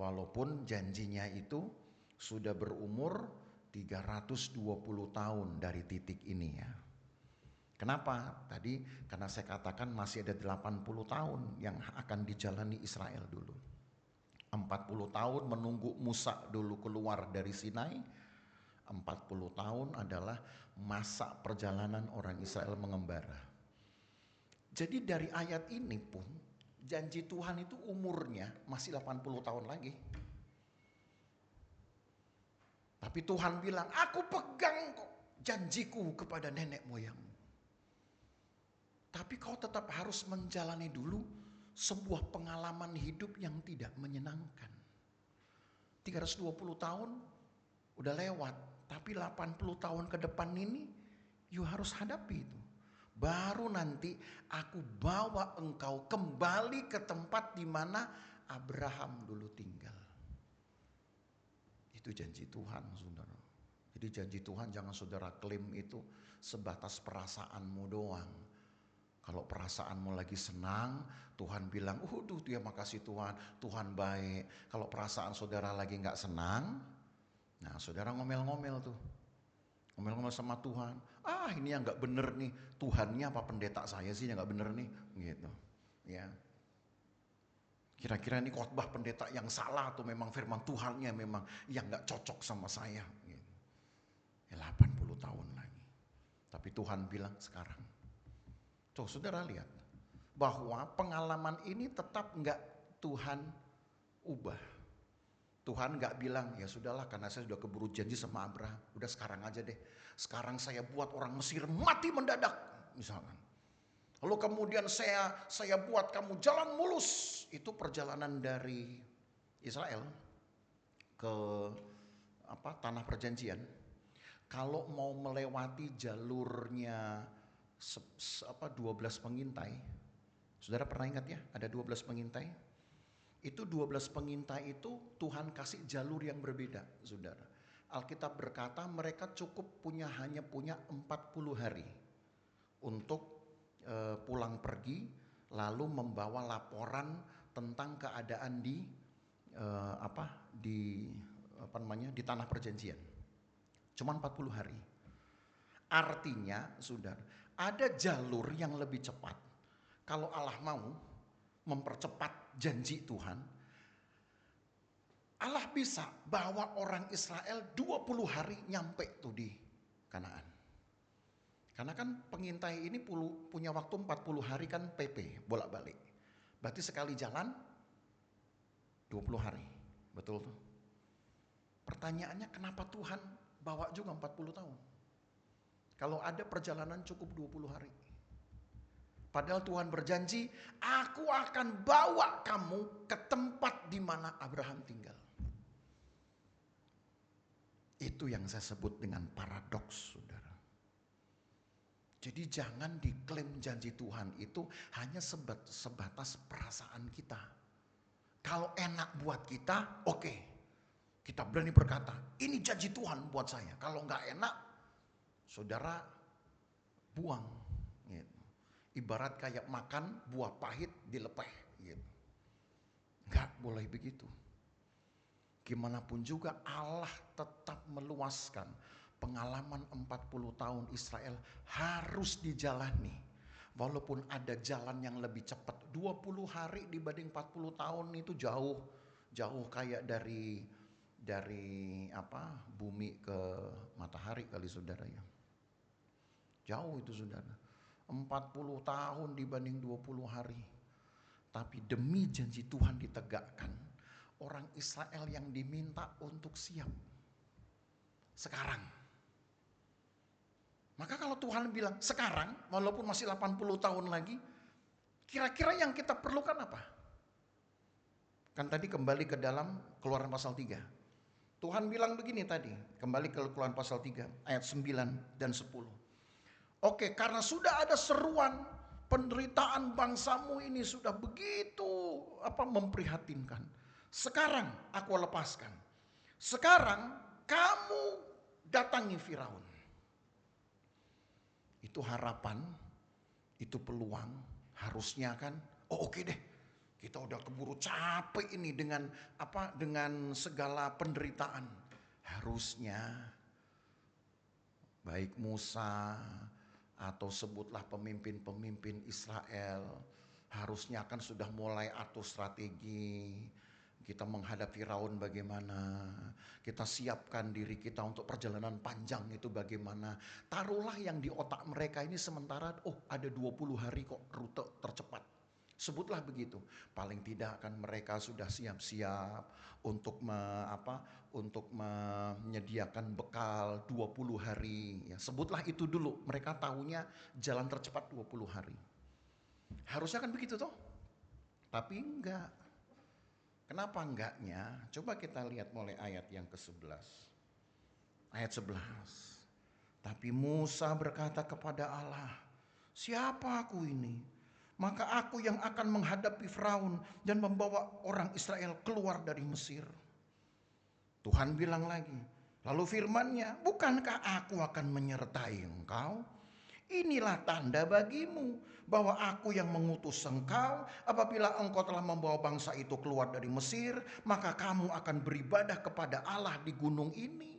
Walaupun janjinya itu sudah berumur 320 tahun dari titik ini ya. Kenapa? Tadi karena saya katakan masih ada 80 tahun yang akan dijalani Israel dulu. 40 tahun menunggu Musa dulu keluar dari Sinai. 40 tahun adalah masa perjalanan orang Israel mengembara. Jadi dari ayat ini pun janji Tuhan itu umurnya masih 80 tahun lagi. Tapi Tuhan bilang, aku pegang kok janjiku kepada nenek moyangmu. Tapi kau tetap harus menjalani dulu sebuah pengalaman hidup yang tidak menyenangkan. 320 tahun udah lewat, tapi 80 tahun ke depan ini you harus hadapi itu. Baru nanti aku bawa engkau kembali ke tempat di mana Abraham dulu tinggal. Itu janji Tuhan, saudara. Jadi janji Tuhan jangan saudara klaim itu sebatas perasaanmu doang. Kalau perasaanmu lagi senang, Tuhan bilang, dia makasih Tuhan, Tuhan baik. Kalau perasaan saudara lagi gak senang, nah saudara ngomel-ngomel tuh. Ngomel-ngomel sama Tuhan, ini yang gak bener nih, Tuhannya apa pendeta saya sih yang gak bener nih, gitu. Ya. Kira-kira ini khotbah pendeta yang salah atau memang firman Tuhannya memang yang gak cocok sama saya. Gitu. Ya 80 tahun lagi. Tapi Tuhan bilang sekarang. Tuh saudara lihat bahwa pengalaman ini tetap gak Tuhan ubah. Tuhan gak bilang ya sudahlah karena saya sudah keburu janji sama Abraham. Udah sekarang aja deh. Sekarang saya buat orang Mesir mati mendadak misalkan. Lalu kemudian saya buat kamu jalan mulus. Itu perjalanan dari Israel ke tanah perjanjian. Kalau mau melewati jalurnya 12 pengintai. Saudara pernah ingat ya, ada 12 pengintai? Itu 12 pengintai itu Tuhan kasih jalur yang berbeda, saudara. Alkitab berkata mereka cukup hanya punya 40 hari untuk pulang pergi, lalu membawa laporan tentang keadaan di di tanah perjanjian. Cuma 40 hari. Artinya, saudara, ada jalur yang lebih cepat. Kalau Allah mau mempercepat janji Tuhan, Allah bisa bawa orang Israel 20 hari nyampe tuh di Kanaan. Karena kan pengintai ini punya waktu 40 hari kan PP, bolak-balik. Berarti sekali jalan 20 hari. Betul tuh. Pertanyaannya kenapa Tuhan bawa juga 40 tahun? Kalau ada perjalanan cukup 20 hari. Padahal Tuhan berjanji, aku akan bawa kamu ke tempat di mana Abraham tinggal. Itu yang saya sebut dengan paradoks, saudara. Jadi jangan diklaim janji Tuhan itu hanya sebatas perasaan kita. Kalau enak buat kita, oke. Kita berani berkata, ini janji Tuhan buat saya. Kalau nggak enak, saudara buang. Gitu. Ibarat kayak makan buah pahit dilepeh. Gitu. Nggak boleh begitu. Gimana pun juga Allah tetap meluaskan pengalaman 40 tahun Israel harus dijalani. Walaupun ada jalan yang lebih cepat. 20 hari dibanding 40 tahun itu jauh. Jauh kayak dari bumi ke matahari kali saudara ya. Jauh itu saudara. 40 tahun dibanding 20 hari. Tapi demi janji Tuhan ditegakkan, orang Israel yang diminta untuk siap sekarang. Maka kalau Tuhan bilang sekarang, walaupun masih 80 tahun lagi, kira-kira yang kita perlukan apa? Kan tadi kembali ke dalam Keluaran pasal 3. Tuhan bilang begini tadi, kembali ke Keluaran pasal 3 ayat 9 dan 10. Oke, karena sudah ada seruan, penderitaan bangsamu ini sudah begitu memprihatinkan. Sekarang aku lepaskan. Sekarang kamu datangi Firaun. Itu harapan, itu peluang. Harusnya kan, oke deh. Kita udah keburu capek ini dengan segala penderitaan. Harusnya baik Musa atau sebutlah pemimpin-pemimpin Israel, harusnya kan sudah mulai atur strategi. Kita menghadap Firaun bagaimana, kita siapkan diri kita untuk perjalanan panjang itu bagaimana. Taruhlah yang di otak mereka ini sementara, ada 20 hari kok rute tercepat. Sebutlah begitu. Paling tidak kan mereka sudah siap-siap untuk menyediakan bekal 20 hari. Ya, sebutlah itu dulu. Mereka tahunya jalan tercepat 20 hari. Harusnya kan begitu toh? Tapi enggak. Kenapa enggaknya? Coba kita lihat mulai ayat yang ke-11. Ayat 11. Tapi Musa berkata kepada Allah, siapa aku ini? Maka aku yang akan menghadapi Firaun dan membawa orang Israel keluar dari Mesir. Tuhan bilang lagi, lalu firman-Nya, bukankah aku akan menyertai engkau? Inilah tanda bagimu bahwa aku yang mengutus engkau. Apabila engkau telah membawa bangsa itu keluar dari Mesir, maka kamu akan beribadah kepada Allah di gunung ini.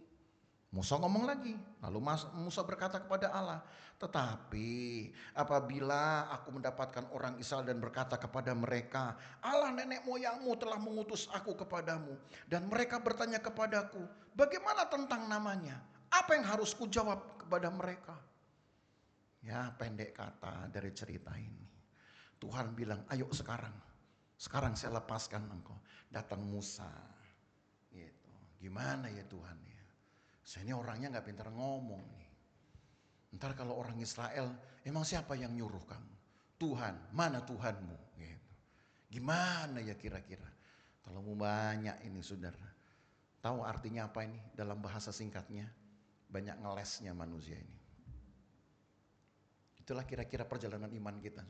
Musa ngomong lagi, lalu Musa berkata kepada Allah, tetapi apabila aku mendapatkan orang Israel dan berkata kepada mereka, Allah nenek moyangmu telah mengutus aku kepadamu, dan mereka bertanya kepadaku, bagaimana tentang namanya? Apa yang harus kujawab kepada mereka? Ya, pendek kata dari cerita ini, Tuhan bilang, ayo sekarang saya lepaskan engkau. Datang Musa, gitu. Gimana ya Tuhan ya? Saya ini orangnya gak pintar ngomong nih. Ntar kalau orang Israel, emang siapa yang nyuruh kamu? Tuhan, mana Tuhanmu? Gitu. Gimana ya kira-kira? Terlalu banyak ini saudara. Tahu artinya apa ini dalam bahasa singkatnya? Banyak ngelesnya manusia ini. Itulah kira-kira perjalanan iman kita.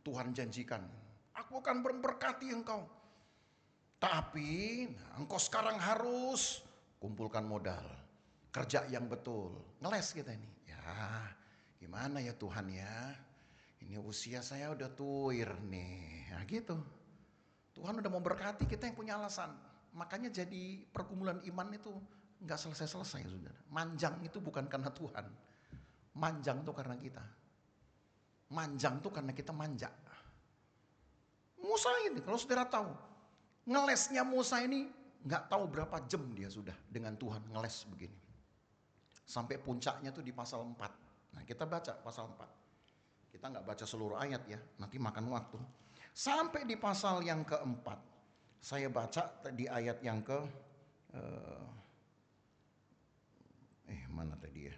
Tuhan janjikan, aku akan memberkati engkau. Tapi engkau sekarang harus kumpulkan modal, kerja yang betul, ngeles kita ini. Ya, gimana ya Tuhan ya? Ini usia saya udah tuir nih. Nah gitu. Tuhan udah mau berkati, kita yang punya alasan. Makanya jadi pergumulan iman itu nggak selesai-selesai, saudara. Manjang itu bukan karena Tuhan. Manjang itu karena kita. Manjang itu karena kita manja. Musa ini, kalau saudara tahu, ngelesnya Musa ini nggak tahu berapa jam dia sudah dengan Tuhan ngeles begini. Sampai puncaknya tuh di pasal 4. Nah kita baca pasal 4. Kita nggak baca seluruh ayat ya, nanti makan waktu. Sampai di pasal yang keempat, saya baca di ayat yang ke mana tadi ya?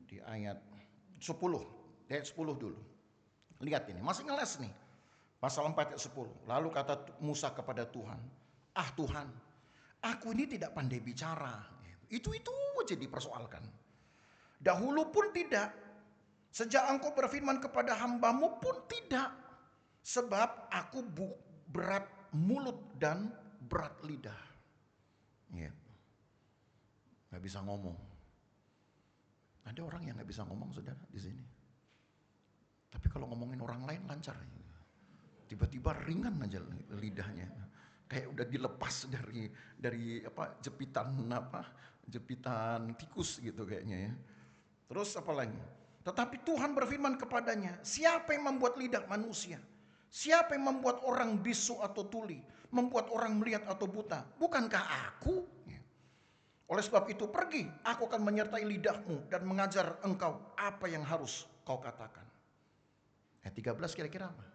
Di ayat 10, ayat 10 dulu. Lihat ini, masih ngeles nih. Pasal 4 ayat 10. Lalu kata Musa kepada Tuhan, "Ah Tuhan, aku ini tidak pandai bicara." Itu aja dipersoalkan. Dahulu pun tidak. Sejak engkau berfirman kepada hambamu pun tidak. Sebab aku berat mulut dan berat lidah. Gak bisa ngomong. Ada orang yang gak bisa ngomong, saudara, di sini. Tapi kalau ngomongin orang lain lancar. Tiba-tiba ringan aja lidahnya. Kayak udah dilepas dari jepitan tikus gitu kayaknya ya. Terus apa lagi? Tetapi Tuhan berfirman kepadanya, siapa yang membuat lidah manusia? Siapa yang membuat orang bisu atau tuli? Membuat orang melihat atau buta? Bukankah aku? Oleh sebab itu pergi, aku akan menyertai lidahmu dan mengajar engkau apa yang harus kau katakan. Ayat 13 kira-kira apa?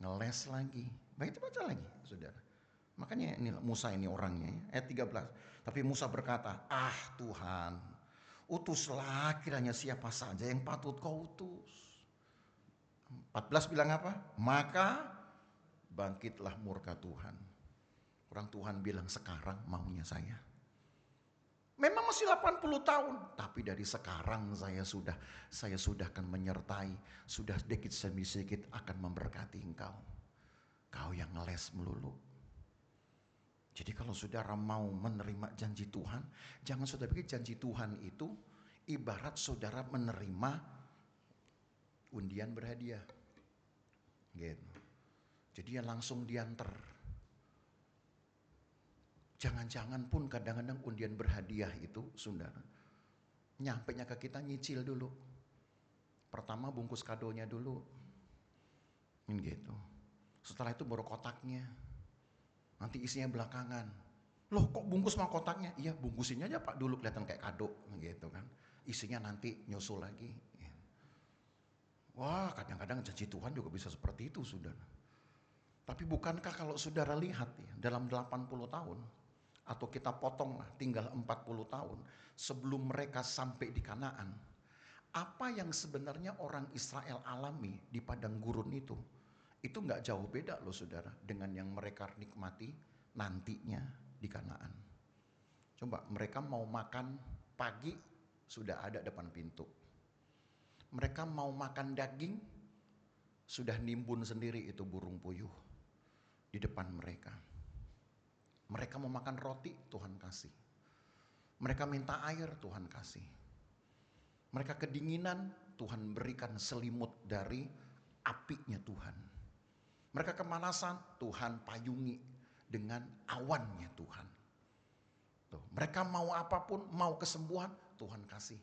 Ngeles lagi. Baik, itu baca lagi, saudara. Makanya ini Musa ini orangnya ya. Ayat 13. Tapi Musa berkata, "Ah Tuhan, utuslah kiranya siapa saja yang patut kau utus." 14 bilang apa? Maka bangkitlah murka Tuhan. Orang Tuhan bilang, sekarang maunya saya. Memang masih 80 tahun, tapi dari sekarang saya sudah akan menyertai, sudah sedikit demi sedikit akan memberkati engkau. Kau yang ngeles melulu. Jadi kalau saudara mau menerima janji Tuhan, jangan saudara pikir janji Tuhan itu ibarat saudara menerima undian berhadiah. Gitu. Jadi ya langsung diantar. Jangan-jangan pun kadang-kadang undian berhadiah itu, saudara, nyampenya ke kita nyicil dulu. Pertama bungkus kadonya dulu. Gitu. Setelah itu baru kotaknya. Nanti isinya belakangan. Loh kok bungkus sama kotaknya? Iya bungkusinnya aja Pak dulu kelihatan kayak kado. Gitu kan. Isinya nanti nyusul lagi. Wah kadang-kadang janji Tuhan juga bisa seperti itu, saudara. Tapi bukankah kalau saudara lihat ya, dalam 80 tahun, atau kita potong lah tinggal 40 tahun sebelum mereka sampai di Kanaan, apa yang sebenarnya orang Israel alami di padang gurun itu nggak jauh beda loh saudara dengan yang mereka nikmati nantinya di Kanaan. Coba mereka mau makan pagi sudah ada depan pintu. Mereka mau makan daging sudah nimbun sendiri itu burung puyuh di depan mereka. Mereka mau makan roti, Tuhan kasih. Mereka minta air, Tuhan kasih. Mereka kedinginan, Tuhan berikan selimut dari apinya Tuhan. Mereka kemanasan, Tuhan payungi dengan awannya Tuhan. Tuh, mereka mau apapun, mau kesembuhan, Tuhan kasih.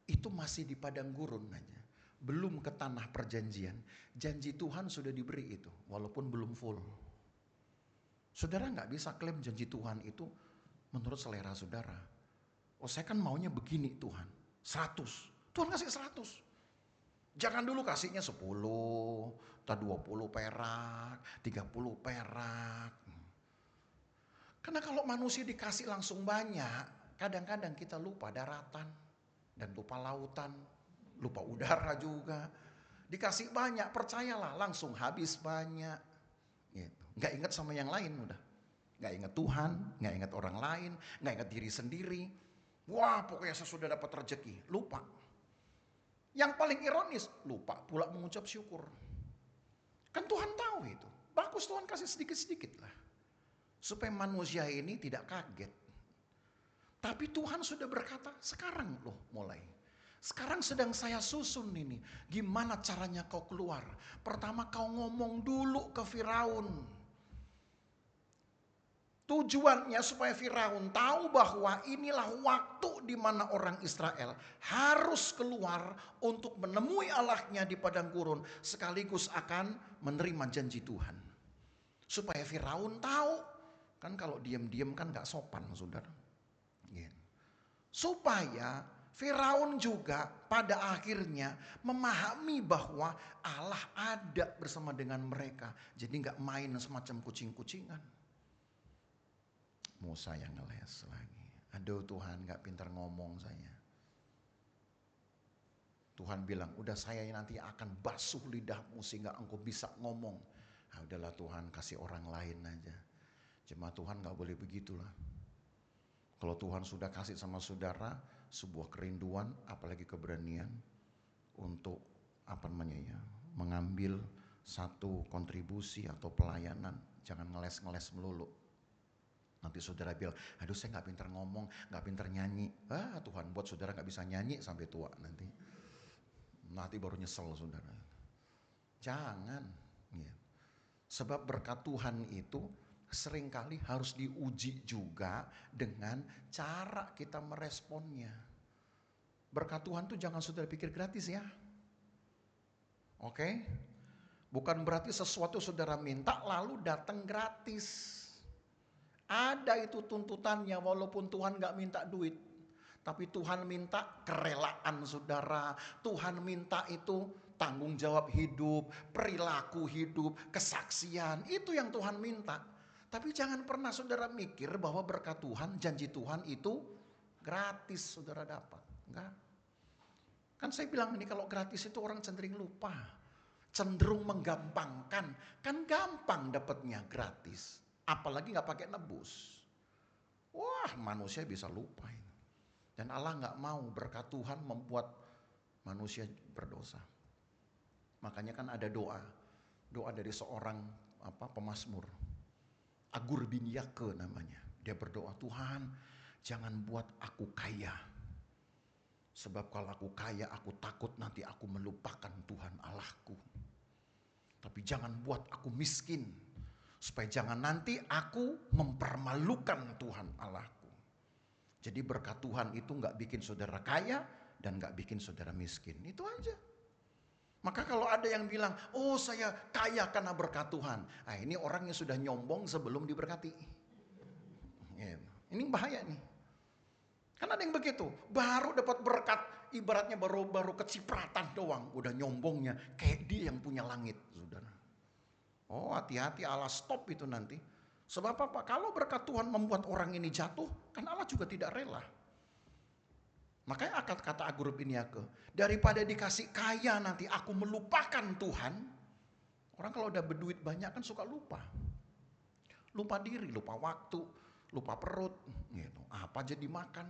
Itu masih di padang gurun aja. Belum ke tanah perjanjian. Janji Tuhan sudah diberi itu, walaupun belum full. Saudara nggak bisa klaim janji Tuhan itu menurut selera saudara. Oh saya kan maunya begini Tuhan, 100. Tuhan kasih 100. Jangan dulu kasihnya 10, atau 20 perak, 30 perak. Karena kalau manusia dikasih langsung banyak, kadang-kadang kita lupa daratan dan lupa lautan, lupa udara juga. Dikasih banyak, percayalah langsung habis banyak. Gitu. Gak ingat sama yang lain udah. Gak ingat Tuhan, gak ingat orang lain, gak ingat diri sendiri. Wah pokoknya saya sudah dapat rezeki, lupa. Yang paling ironis, lupa pula mengucap syukur. Kan Tuhan tahu itu. Bagus Tuhan kasih sedikit-sedikit lah. Supaya manusia ini tidak kaget. Tapi Tuhan sudah berkata, sekarang loh mulai. Sekarang sedang saya susun ini. Gimana caranya kau keluar? Pertama kau ngomong dulu ke Firaun. Tujuannya supaya Firaun tahu bahwa inilah waktu di mana orang Israel harus keluar untuk menemui Allahnya di padang gurun. Sekaligus akan menerima janji Tuhan. Supaya Firaun tahu. Kan kalau diam-diam kan gak sopan saudara. Supaya Firaun juga pada akhirnya memahami bahwa Allah ada bersama dengan mereka. Jadi gak main semacam kucing-kucingan. Mau saya ngeles lagi. Aduh Tuhan gak pintar ngomong saya. Tuhan bilang udah saya nanti akan basuh lidahmu sehingga engkau bisa ngomong. Nah, udahlah Tuhan kasih orang lain aja. Jemaat Tuhan gak boleh begitulah. Kalau Tuhan sudah kasih sama saudara sebuah kerinduan, apalagi keberanian untuk mengambil satu kontribusi atau pelayanan, jangan ngeles-ngeles melulu. Nanti saudara bilang, aduh saya gak pintar ngomong, gak pintar nyanyi. Tuhan buat saudara gak bisa nyanyi sampai tua nanti. Nanti baru nyesel saudara. Jangan. Sebab berkat Tuhan itu seringkali harus diuji juga dengan cara kita meresponnya. Berkat Tuhan tuh jangan saudara pikir gratis ya. Oke? Bukan berarti sesuatu saudara minta lalu datang gratis. Ada itu tuntutannya walaupun Tuhan gak minta duit. Tapi Tuhan minta kerelaan saudara. Tuhan minta itu tanggung jawab hidup, perilaku hidup, kesaksian. Itu yang Tuhan minta. Tapi jangan pernah saudara mikir bahwa berkat Tuhan, janji Tuhan itu gratis saudara dapat. Enggak. Kan saya bilang ini kalau gratis itu orang cenderung lupa. Cenderung menggampangkan. Kan gampang dapatnya gratis. Apalagi gak pakai nebus. Wah manusia bisa lupa ini. Dan Allah gak mau berkat Tuhan membuat manusia berdosa. Makanya kan ada doa. Doa dari seorang pemazmur. Agur bin Yake namanya. Dia berdoa, Tuhan jangan buat aku kaya. Sebab kalau aku kaya aku takut nanti aku melupakan Tuhan Allahku. Tapi jangan buat aku miskin. Supaya jangan nanti aku mempermalukan Tuhan Allahku. Jadi berkat Tuhan itu gak bikin saudara kaya dan gak bikin saudara miskin. Itu aja. Maka kalau ada yang bilang, oh saya kaya karena berkat Tuhan. Nah ini orang yang sudah nyombong sebelum diberkati. Ini bahaya nih. Kan ada yang begitu, baru dapat berkat, ibaratnya baru kecipratan doang. Udah nyombongnya, kayak dia yang punya langit. Saudara. Oh hati-hati Allah stop itu nanti. Sebab apa? Kalau berkat Tuhan membuat orang ini jatuh, kan Allah juga tidak rela. Makanya kata Agur bin Yake, daripada dikasih kaya nanti aku melupakan Tuhan. Orang kalau udah berduit banyak kan suka lupa. Lupa diri, lupa waktu, lupa perut. Gitu. Apa jadi makan.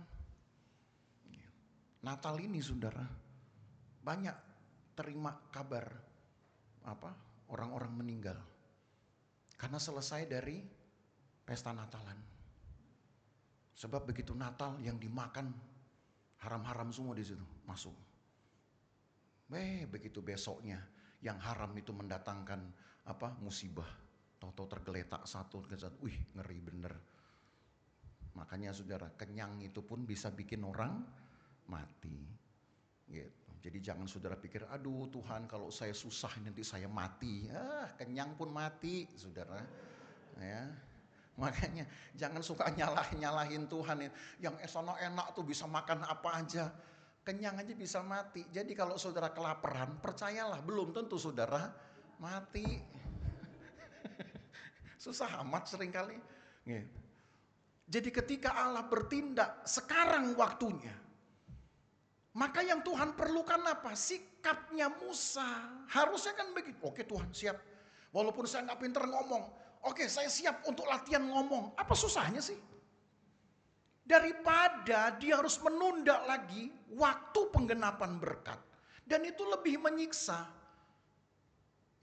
Natal ini saudara, banyak terima kabar orang-orang meninggal. Karena selesai dari pesta Natalan. Sebab begitu Natal yang dimakan haram-haram semua di situ masuk. Begitu besoknya yang haram itu mendatangkan musibah. Tahu-tahu tergeletak satu, wih ngeri bener. Makanya saudara, kenyang itu pun bisa bikin orang mati. Gitu. Jadi jangan saudara pikir, aduh Tuhan kalau saya susah nanti saya mati. Kenyang pun mati saudara. Ya. Makanya jangan suka nyalahin Tuhan. Yang sono enak tuh bisa makan apa aja. Kenyang aja bisa mati. Jadi kalau saudara kelaparan, percayalah belum tentu saudara mati. Susah amat seringkali. Jadi ketika Allah bertindak, sekarang waktunya. Maka yang Tuhan perlukan apa? Sikapnya Musa. Harusnya kan begitu. Oke Tuhan siap. Walaupun saya gak pinter ngomong. Oke, saya siap untuk latihan ngomong. Apa susahnya sih? Daripada dia harus menunda lagi waktu penggenapan berkat. Dan itu lebih menyiksa.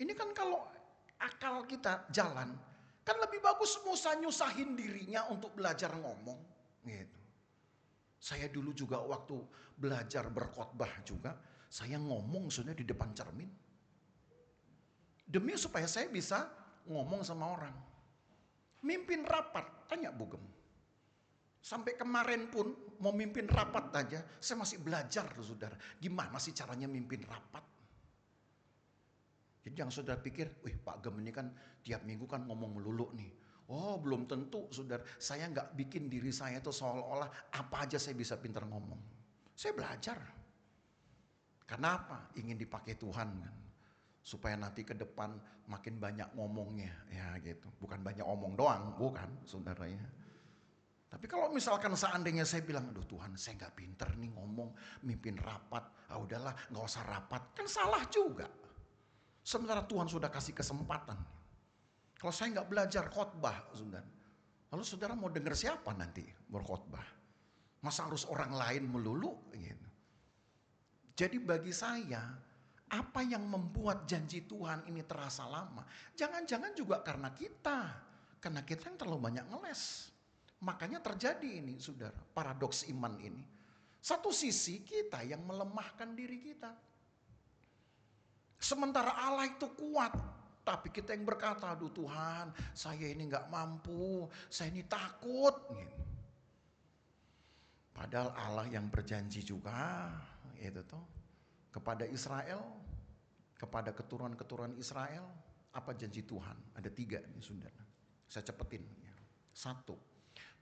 Ini kan kalau akal kita jalan, kan lebih bagus Musa nyusahin dirinya untuk belajar ngomong. Gitu. Saya dulu juga waktu belajar berkhotbah juga, saya ngomong sudah di depan cermin. Demi supaya saya bisa ngomong sama orang. Mimpin rapat, tanya Bugem. Sampai kemarin pun mau mimpin rapat aja, saya masih belajar saudara. Gimana sih caranya mimpin rapat? Jadi jangan saudara pikir, wih Pak Gem ini kan tiap minggu kan ngomong melulu nih. Oh belum tentu saudara, saya nggak bikin diri saya itu seolah-olah apa aja saya bisa pintar ngomong. Saya belajar. Kenapa? Ingin dipakai Tuhan kan. Supaya nanti ke depan makin banyak ngomongnya. Ya gitu, bukan banyak omong doang, bukan saudara ya. Tapi kalau misalkan seandainya saya bilang, aduh Tuhan saya nggak pinter nih ngomong, mimpin rapat, ah udahlah nggak usah rapat, kan salah juga. Sementara Tuhan sudah kasih kesempatan. Kalau saya nggak belajar khotbah, saudara, lalu saudara mau dengar siapa nanti berkhotbah? Masa harus orang lain melulu? Gitu. Jadi bagi saya, apa yang membuat janji Tuhan ini terasa lama? Jangan-jangan juga karena kita yang terlalu banyak ngeles. Makanya terjadi ini saudara, paradoks iman ini. Satu sisi kita yang melemahkan diri kita. Sementara Allah itu kuat. Tapi kita yang berkata, aduh Tuhan saya ini gak mampu, saya ini takut. Padahal Allah yang berjanji juga, itu tuh kepada Israel, kepada keturunan-keturunan Israel, apa janji Tuhan? Ada 3 nih saudara. Saya cepetin. 1.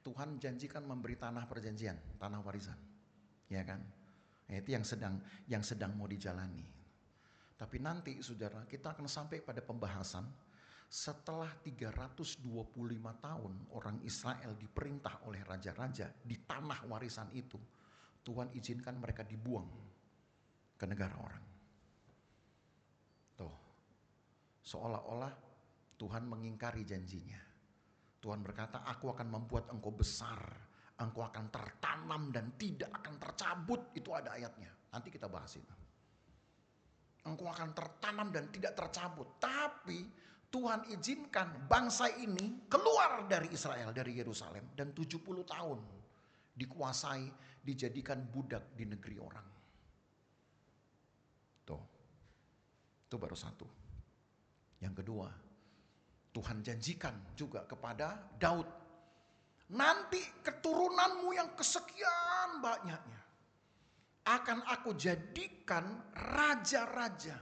Tuhan janjikan memberi tanah perjanjian, tanah warisan, ya kan? Itu yang sedang mau dijalani. Tapi nanti saudara, kita akan sampai pada pembahasan setelah 325 tahun orang Israel diperintah oleh raja-raja di tanah warisan itu, Tuhan izinkan mereka dibuang ke negara orang. Tuh, seolah-olah Tuhan mengingkari janjinya. Tuhan berkata, aku akan membuat engkau besar, engkau akan tertanam dan tidak akan tercabut. Itu ada ayatnya, nanti kita bahas itu. Engkau akan tertanam dan tidak tercabut. Tapi Tuhan izinkan bangsa ini keluar dari Israel, dari Yerusalem. Dan 70 tahun dikuasai, dijadikan budak di negeri orang. Tuh, itu baru 1. Yang kedua, Tuhan janjikan juga kepada Daud, nanti keturunanmu yang kesekian banyaknya akan aku jadikan raja-raja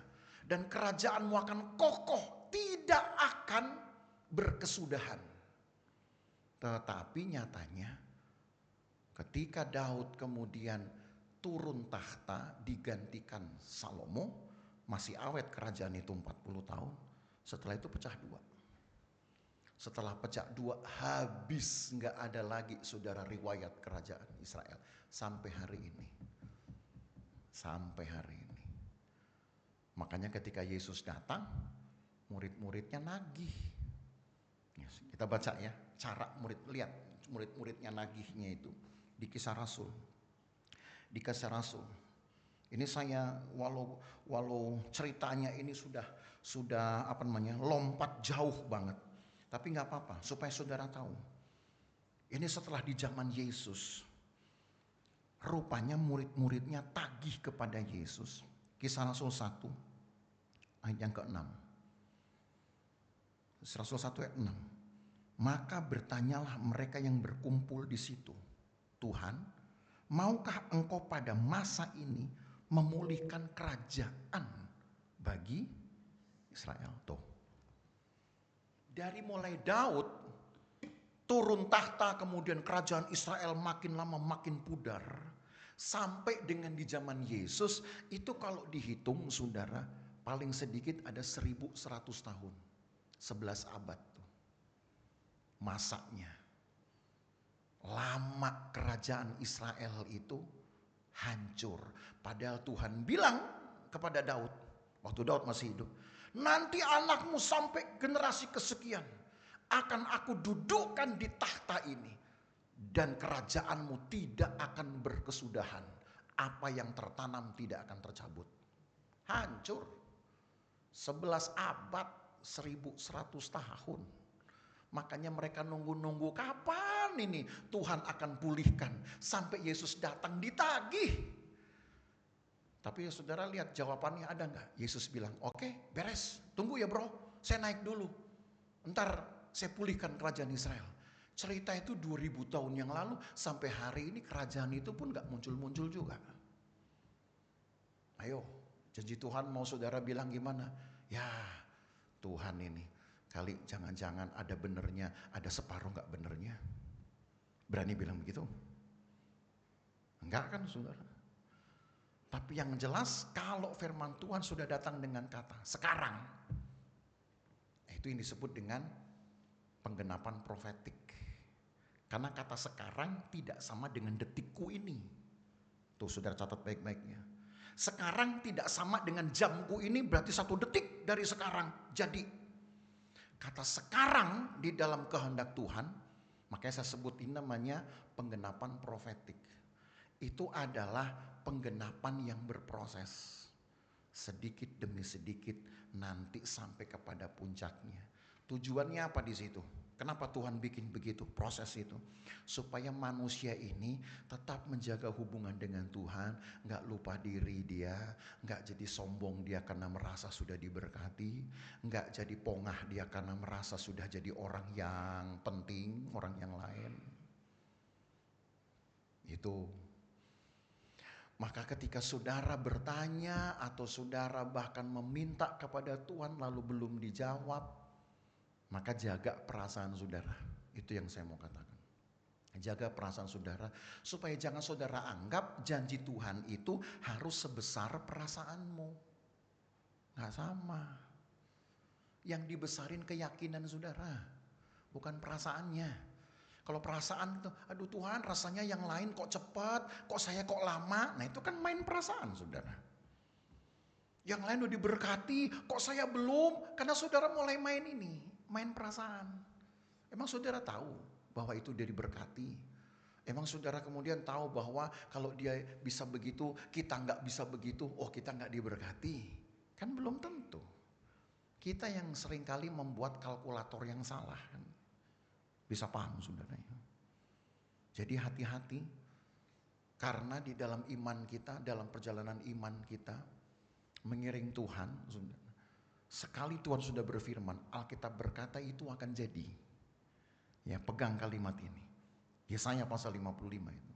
dan kerajaanmu akan kokoh, tidak akan berkesudahan. Tetapi nyatanya ketika Daud kemudian turun tahta digantikan Salomo, masih awet kerajaan itu 40 tahun. Setelah itu pecah 2. Setelah pecah 2 habis, nggak ada lagi saudara riwayat kerajaan Israel sampai hari ini. Sampai hari ini. Makanya ketika Yesus datang, murid-muridnya nagih. Kita baca ya, cara lihat murid-muridnya nagihnya itu di Kisah Rasul. Di Kisah Rasul. Ini saya walau ceritanya ini sudah lompat jauh banget. Tapi gak apa-apa, supaya saudara tahu. Ini setelah di zaman Yesus. Rupanya murid-muridnya tagih kepada Yesus. Kisah Rasul 1 ayat yang ke-6. Kisah Rasul 1 ayat 6. Maka bertanyalah mereka yang berkumpul di situ. Tuhan, maukah engkau pada masa ini memulihkan kerajaan bagi Israel? Tuh. Dari mulai Daud turun tahta, kemudian kerajaan Israel makin lama makin pudar, sampai dengan di zaman Yesus itu kalau dihitung saudara paling sedikit ada 1100 tahun, 11 abad tuh masanya. Lama kerajaan Israel itu hancur, padahal Tuhan bilang kepada Daud waktu Daud masih hidup, nanti anakmu sampai generasi kesekian akan aku dudukkan di tahta ini dan kerajaanmu tidak akan berkesudahan. Apa yang tertanam tidak akan tercabut. Hancur. 11 abad 1100 tahun. Makanya mereka nunggu-nunggu kapan ini Tuhan akan pulihkan. Sampai Yesus datang ditagih. Tapi ya saudara lihat jawabannya ada nggak? Yesus bilang, oke, beres, tunggu ya bro, saya naik dulu. Ntar saya pulihkan kerajaan Israel. Cerita itu 2000 tahun yang lalu, sampai hari ini kerajaan itu pun nggak muncul-muncul juga. Ayo, janji Tuhan mau saudara bilang gimana? Ya Tuhan ini, kali jangan-jangan ada benernya, ada separuh nggak benernya. Berani bilang begitu? Enggak kan saudara? Tapi yang jelas kalau firman Tuhan sudah datang dengan kata sekarang, itu yang disebut dengan penggenapan profetik. Karena kata sekarang tidak sama dengan detikku ini. Tuh saudara catat baik-baiknya. Sekarang tidak sama dengan jamku ini, berarti 1 detik dari sekarang. Jadi kata sekarang di dalam kehendak Tuhan, makanya saya sebut ini namanya penggenapan profetik. Itu adalah penggenapan yang berproses. Sedikit demi sedikit nanti sampai kepada puncaknya. Tujuannya apa di situ? Kenapa Tuhan bikin begitu proses itu? Supaya manusia ini tetap menjaga hubungan dengan Tuhan, gak lupa diri dia, gak jadi sombong dia karena merasa sudah diberkati, gak jadi pongah dia karena merasa sudah jadi orang yang penting, orang yang lain. Itu. Maka ketika saudara bertanya atau saudara bahkan meminta kepada Tuhan lalu belum dijawab, maka jaga perasaan saudara. Itu yang saya mau katakan. Jaga perasaan saudara supaya jangan saudara anggap janji Tuhan itu harus sebesar perasaanmu. Gak sama. Yang dibesarin keyakinan saudara, bukan perasaannya. Kalau perasaan itu, aduh Tuhan rasanya yang lain kok cepat, kok saya kok lama. Nah itu kan main perasaan saudara. Yang lain udah diberkati, kok saya belum? Karena saudara mulai main ini, main perasaan. Emang saudara tahu bahwa itu dia diberkati? Emang saudara kemudian tahu bahwa kalau dia bisa begitu, kita nggak bisa begitu, oh kita nggak diberkati? Kan belum tentu. Kita yang seringkali membuat kalkulator yang salah kan. Bisa paham saudara ya? Jadi hati-hati, karena di dalam iman kita, dalam perjalanan iman kita mengiring Tuhan, sekali Tuhan sudah berfirman, Alkitab berkata itu akan jadi. Ya, pegang kalimat ini. Yesaya pasal 55 itu.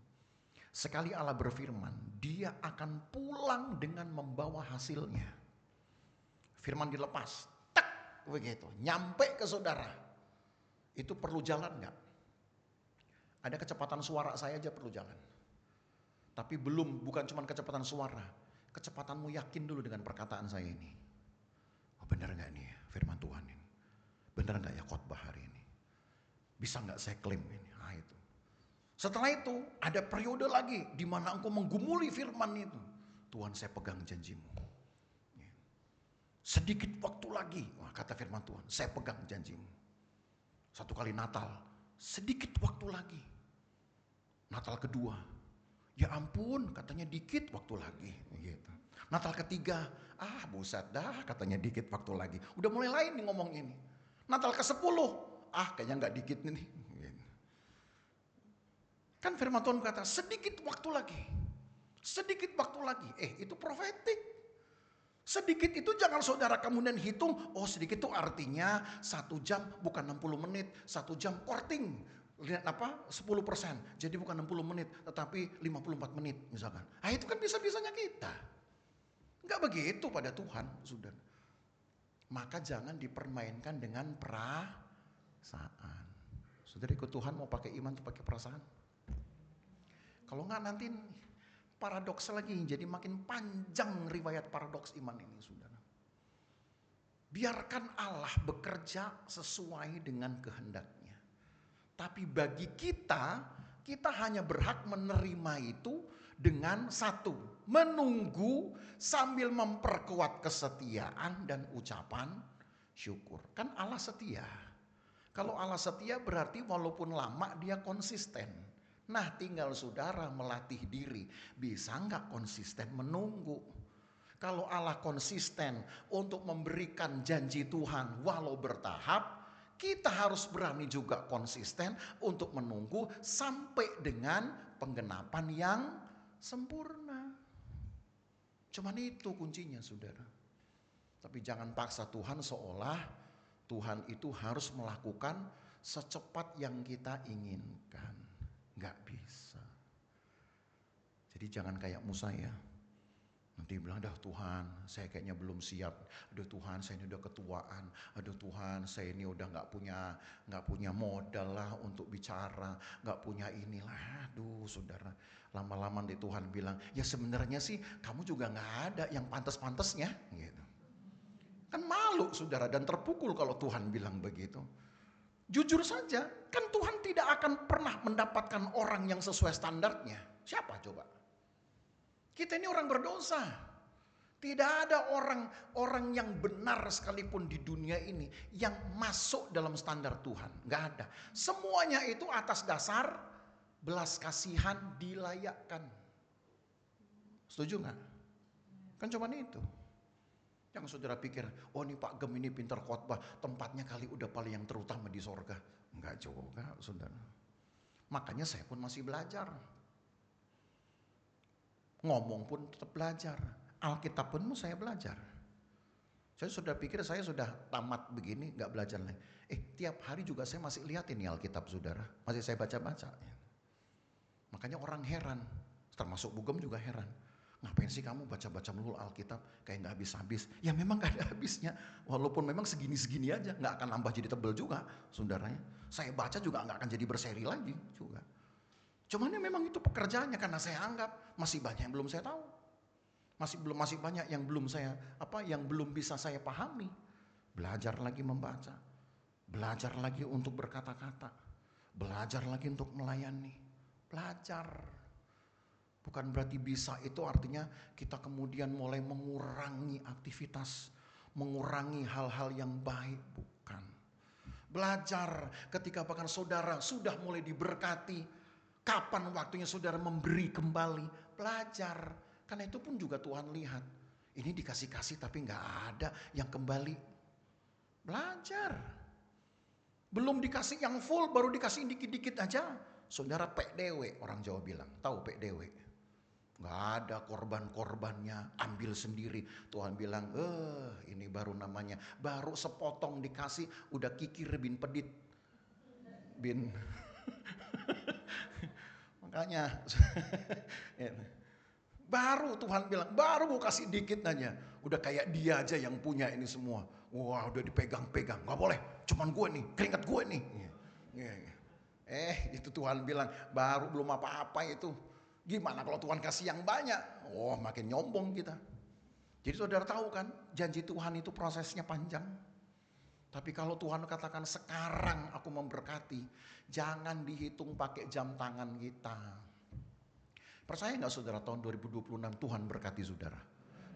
Sekali Allah berfirman, dia akan pulang dengan membawa hasilnya. Firman dilepas, tak begitu, nyampe ke saudara. Itu perlu jalan gak? Ada kecepatan suara saya aja perlu jalan. Tapi bukan cuma kecepatan suara. Kecepatanmu yakin dulu dengan perkataan saya ini. Oh benar gak nih firman Tuhan ini? Benar gak ya khotbah hari ini? Bisa gak saya klaim ini? Nah itu. Setelah itu ada periode lagi di mana engkau menggumuli firman itu. Tuhan saya pegang janjimu. Sedikit waktu lagi, wah, kata firman Tuhan, saya pegang janjimu. Satu kali Natal, sedikit waktu lagi. Natal kedua, ya ampun katanya dikit waktu lagi. Gitu. Natal ketiga, buset dah katanya dikit waktu lagi. Udah mulai lain nih ngomong ini. Natal ke-10, kayaknya gak dikit nih. Gitu. Kan firman Tuhan kata sedikit waktu lagi. Sedikit waktu lagi, itu profetik. Sedikit itu jangan saudara kemudian hitung, oh sedikit itu artinya 1 jam bukan 60 menit, 1 jam korting. Lihat 10%, jadi bukan 60 menit tetapi 54 menit misalkan. Itu kan bisa-bisanya kita. Enggak begitu pada Tuhan, saudara. Maka jangan dipermainkan dengan perasaan. Saudara ikut Tuhan mau pakai iman atau pakai perasaan? Kalau enggak nanti paradoks lagi, jadi makin panjang riwayat paradoks iman ini, saudara. Biarkan Allah bekerja sesuai dengan kehendaknya. Tapi bagi kita hanya berhak menerima itu dengan satu, menunggu sambil memperkuat kesetiaan dan ucapan syukur. Kan Allah setia. Kalau Allah setia berarti walaupun lama dia konsisten. Nah tinggal saudara melatih diri, bisa nggak konsisten menunggu. Kalau Allah konsisten untuk memberikan janji Tuhan walau bertahap, kita harus berani juga konsisten untuk menunggu sampai dengan penggenapan yang sempurna. Cuman itu kuncinya, saudara. Tapi jangan paksa Tuhan seolah Tuhan itu harus melakukan secepat yang kita inginkan. Nggak bisa. Jadi jangan kayak Musa ya. Nanti bilang, dah Tuhan saya kayaknya belum siap. Aduh Tuhan saya ini udah ketuaan. Aduh Tuhan saya ini udah nggak punya modal lah untuk bicara. Nggak punya inilah. Aduh saudara. Lama-lama di Tuhan bilang, ya sebenarnya sih kamu juga nggak ada yang pantas-pantasnya. Gitu. Kan malu saudara dan terpukul kalau Tuhan bilang begitu. Jujur saja, kan Tuhan tidak akan pernah mendapatkan orang yang sesuai standarnya. Siapa coba? Kita ini orang berdosa. Tidak ada orang yang benar sekalipun di dunia ini yang masuk dalam standar Tuhan. Gak ada. Semuanya itu atas dasar belas kasihan dilayakkan. Setuju gak? Kan cuma itu. Yang saudara pikir, oh ini Pak Gem ini pintar khotbah, tempatnya kali udah paling yang terutama di sorga. Enggak juga saudara. Makanya saya pun masih belajar. Ngomong pun tetap belajar. Alkitab pun saya belajar. Saya sudah pikir saya sudah tamat begini, nggak belajar lagi. Tiap hari juga saya masih lihatin nih Alkitab saudara. Masih saya baca-baca. Makanya orang heran, termasuk Bugem juga heran. Ngapain sih kamu baca-baca melulu Alkitab kayak nggak habis-habis? Ya memang nggak ada habisnya. Walaupun memang segini-segini aja, nggak akan nambah jadi tebel juga saudaranya. Saya baca juga nggak akan jadi berseri lagi juga. Cuman ya memang itu pekerjaannya karena saya anggap masih banyak yang belum saya tahu. Masih banyak yang belum bisa saya pahami. Belajar lagi membaca. Belajar lagi untuk berkata-kata. Belajar lagi untuk melayani. Belajar. Bukan berarti bisa itu artinya kita kemudian mulai mengurangi aktivitas. Mengurangi hal-hal yang baik. Bukan. Belajar ketika bahkan saudara sudah mulai diberkati. Kapan waktunya saudara memberi kembali? Belajar. Karena itu pun juga Tuhan lihat. Ini dikasih-kasih tapi gak ada yang kembali. Belajar. Belum dikasih yang full, baru dikasih dikit-dikit aja. Saudara pek dewe, orang Jawa bilang. Tahu pek dewe? Gak ada korban-korbannya, ambil sendiri. Tuhan bilang, ini baru namanya. Baru sepotong dikasih, udah kikir bin pedit. Bin... Makanya baru Tuhan bilang, baru mau kasih dikit aja. Udah kayak dia aja yang punya ini semua. Wah udah dipegang-pegang, gak boleh. Cuman gue nih, keringat gue nih. Itu Tuhan bilang, baru belum apa-apa itu. Gimana kalau Tuhan kasih yang banyak? Oh makin nyombong kita. Jadi saudara tahu kan, janji Tuhan itu prosesnya panjang. Tapi kalau Tuhan katakan sekarang aku memberkati, jangan dihitung pakai jam tangan kita. Percaya gak saudara tahun 2026 Tuhan berkati saudara?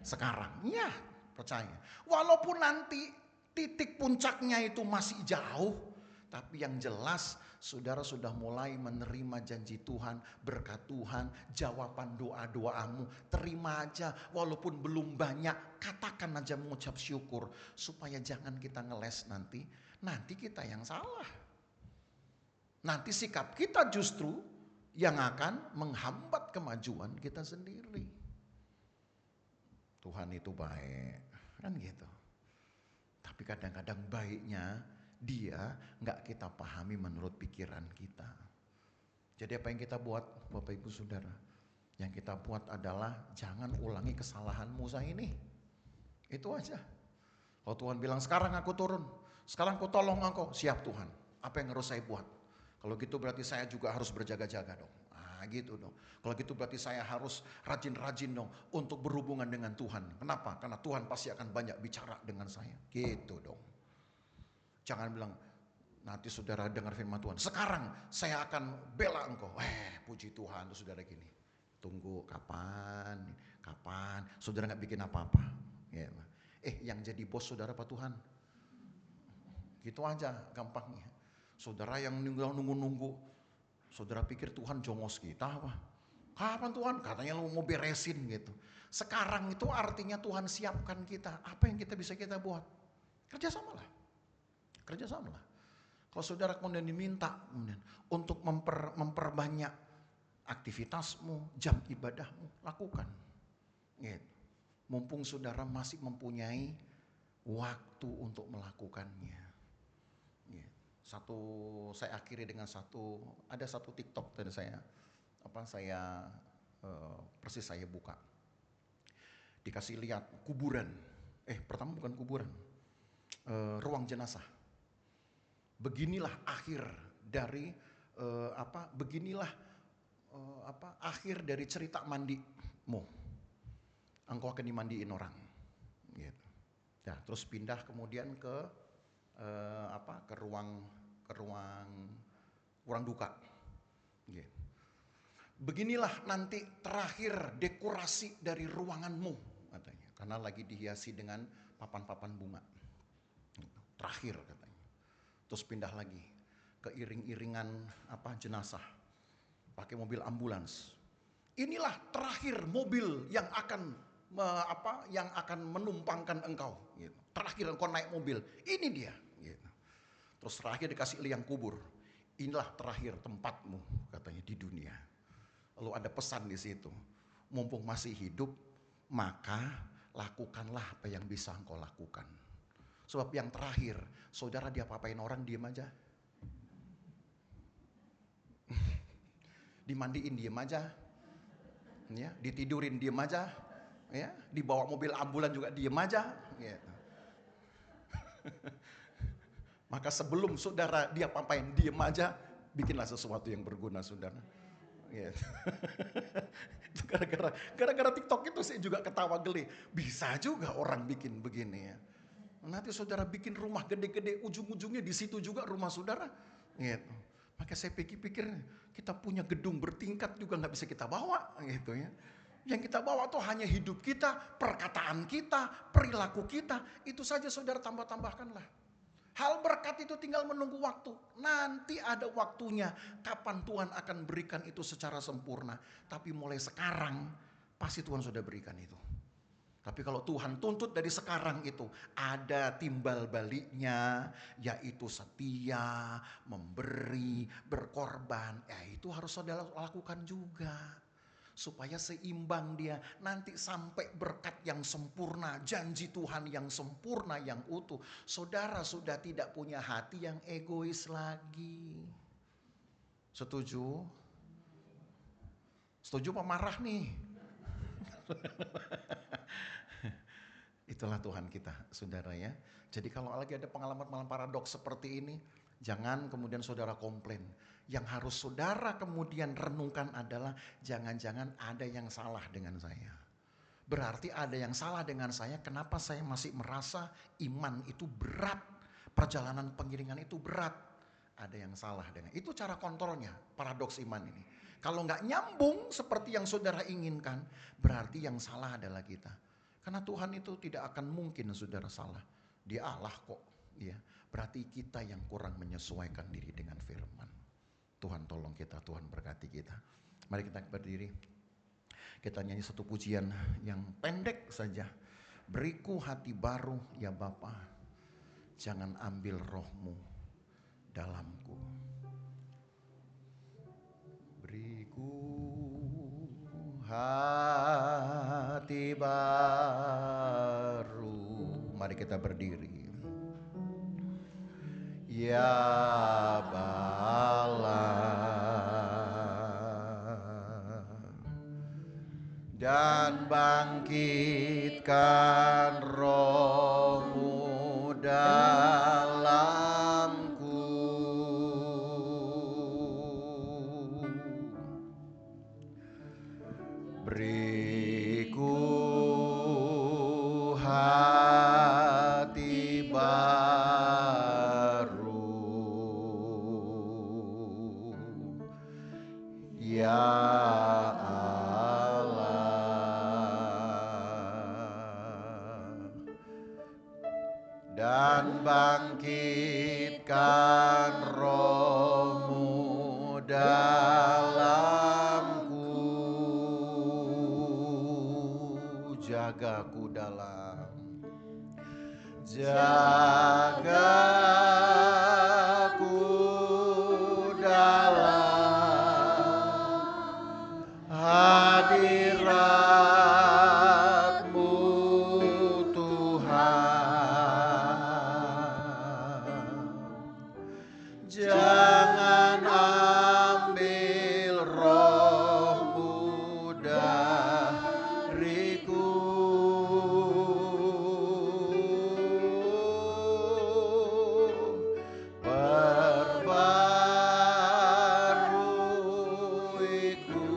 Sekarang, ya percaya. Walaupun nanti titik puncaknya itu masih jauh, tapi yang jelas saudara sudah mulai menerima janji Tuhan, berkat Tuhan, jawaban doa-doamu. Terima aja walaupun belum banyak, katakan aja mengucap syukur. Supaya jangan kita ngeles nanti kita yang salah. Nanti sikap kita justru yang akan menghambat kemajuan kita sendiri. Tuhan itu baik, kan gitu. Tapi kadang-kadang baiknya Dia gak kita pahami menurut pikiran kita. Jadi apa yang kita buat Bapak Ibu Saudara? Yang kita buat adalah jangan ulangi kesalahan Musa ini. Itu aja. Kalau Tuhan bilang sekarang aku turun, sekarang aku tolong engkau, siap Tuhan. Apa yang harus saya buat? Kalau gitu berarti saya juga harus berjaga-jaga dong. Gitu dong. Kalau gitu berarti saya harus rajin-rajin dong untuk berhubungan dengan Tuhan. Kenapa? Karena Tuhan pasti akan banyak bicara dengan saya. Gitu dong. Jangan bilang, nanti saudara dengar firman Tuhan, sekarang saya akan bela engkau. Puji Tuhan, terus saudara gini. Tunggu kapan, saudara gak bikin apa-apa. Yang jadi bos saudara apa Tuhan? Gitu aja gampangnya. Saudara yang nunggu-nunggu, saudara pikir Tuhan jongos kita apa? Kapan Tuhan? Katanya lu mau beresin gitu. Sekarang itu artinya Tuhan siapkan kita. Apa yang bisa kita buat? Kerjasamalah. Kerjasamalah. Kalau saudara kemudian diminta untuk memperbanyak aktivitasmu, jam ibadahmu, lakukan. Gitu. Mumpung saudara masih mempunyai waktu untuk melakukannya. Gitu. Saya akhiri dengan ada satu TikTok tadi saya persis saya buka. Dikasih lihat kuburan. Pertama bukan kuburan. Ruang jenazah. Beginilah akhir dari akhir dari cerita mandimu. Engkau akan dimandiin orang. Gitu. Nah, terus pindah kemudian ke ruang duka. Gitu. Beginilah nanti terakhir dekorasi dari ruanganmu, katanya. Karena lagi dihiasi dengan papan-papan bunga. Terakhir katanya. Terus pindah lagi ke iring-iringan jenazah. Pakai mobil ambulans. Inilah terakhir mobil yang akan menumpangkan engkau. Gitu. Terakhir engkau naik mobil, ini dia. Gitu. Terus terakhir dikasih liang kubur. Inilah terakhir tempatmu, katanya, di dunia. Lalu ada pesan di situ. Mumpung masih hidup, maka lakukanlah apa yang bisa engkau lakukan. Sebab yang terakhir, saudara diapa-apain orang diem aja. Dimandiin diem aja. Ya, ditidurin diem aja. Ya, dibawa mobil ambulan juga diem aja. Gitu. Maka sebelum saudara diapa-apain diem aja, bikinlah sesuatu yang berguna, saudara. Gitu. Itu gara-gara TikTok itu saya juga ketawa geli. Bisa juga orang bikin begini ya. Nanti saudara bikin rumah gede-gede, ujung-ujungnya di situ juga rumah saudara. Gitu. Maka saya pikir-pikir kita punya gedung bertingkat juga nggak bisa kita bawa, gitu ya. Yang kita bawa tuh hanya hidup kita, perkataan kita, perilaku kita. Itu saja saudara tambahkanlah. Hal berkat itu tinggal menunggu waktu. Nanti ada waktunya kapan Tuhan akan berikan itu secara sempurna. Tapi mulai sekarang pasti Tuhan sudah berikan itu. Tapi kalau Tuhan tuntut dari sekarang itu ada timbal baliknya, yaitu setia, memberi, berkorban. Itu harus saudara lakukan juga. Supaya seimbang dia, nanti sampai berkat yang sempurna, janji Tuhan yang sempurna, yang utuh. Saudara sudah tidak punya hati yang egois lagi. Setuju? Setuju apa marah nih? Itulah Tuhan kita, saudara ya. Jadi kalau lagi ada pengalaman paradoks seperti ini, jangan kemudian saudara komplain. Yang harus saudara kemudian renungkan adalah jangan-jangan ada yang salah dengan saya. Berarti ada yang salah dengan saya, kenapa saya masih merasa iman itu berat, perjalanan pengiringan itu berat. Ada yang salah dengan itu, cara kontrolnya, paradoks iman ini. Kalau nggak nyambung seperti yang saudara inginkan, berarti yang salah adalah kita. Karena Tuhan itu tidak akan mungkin saudara salah. Dia Allah kok. Ya. Berarti kita yang kurang menyesuaikan diri dengan firman. Tuhan tolong kita, Tuhan berkati kita. Mari kita berdiri. Kita nyanyi satu pujian yang pendek saja. Beriku hati baru ya Bapa. Jangan ambil rohmu dalamku. Beriku hati baru. Mari kita berdiri. Ya Bala, dan bangkitkan rohmu dalamku. Beriku hati baru, ya Allah, dan bangkitkan rohmu dalamku. jagaku dalam hadirat-Mu Tuhan. Jangan ambil Roh-Mu dariku. Perbaruiku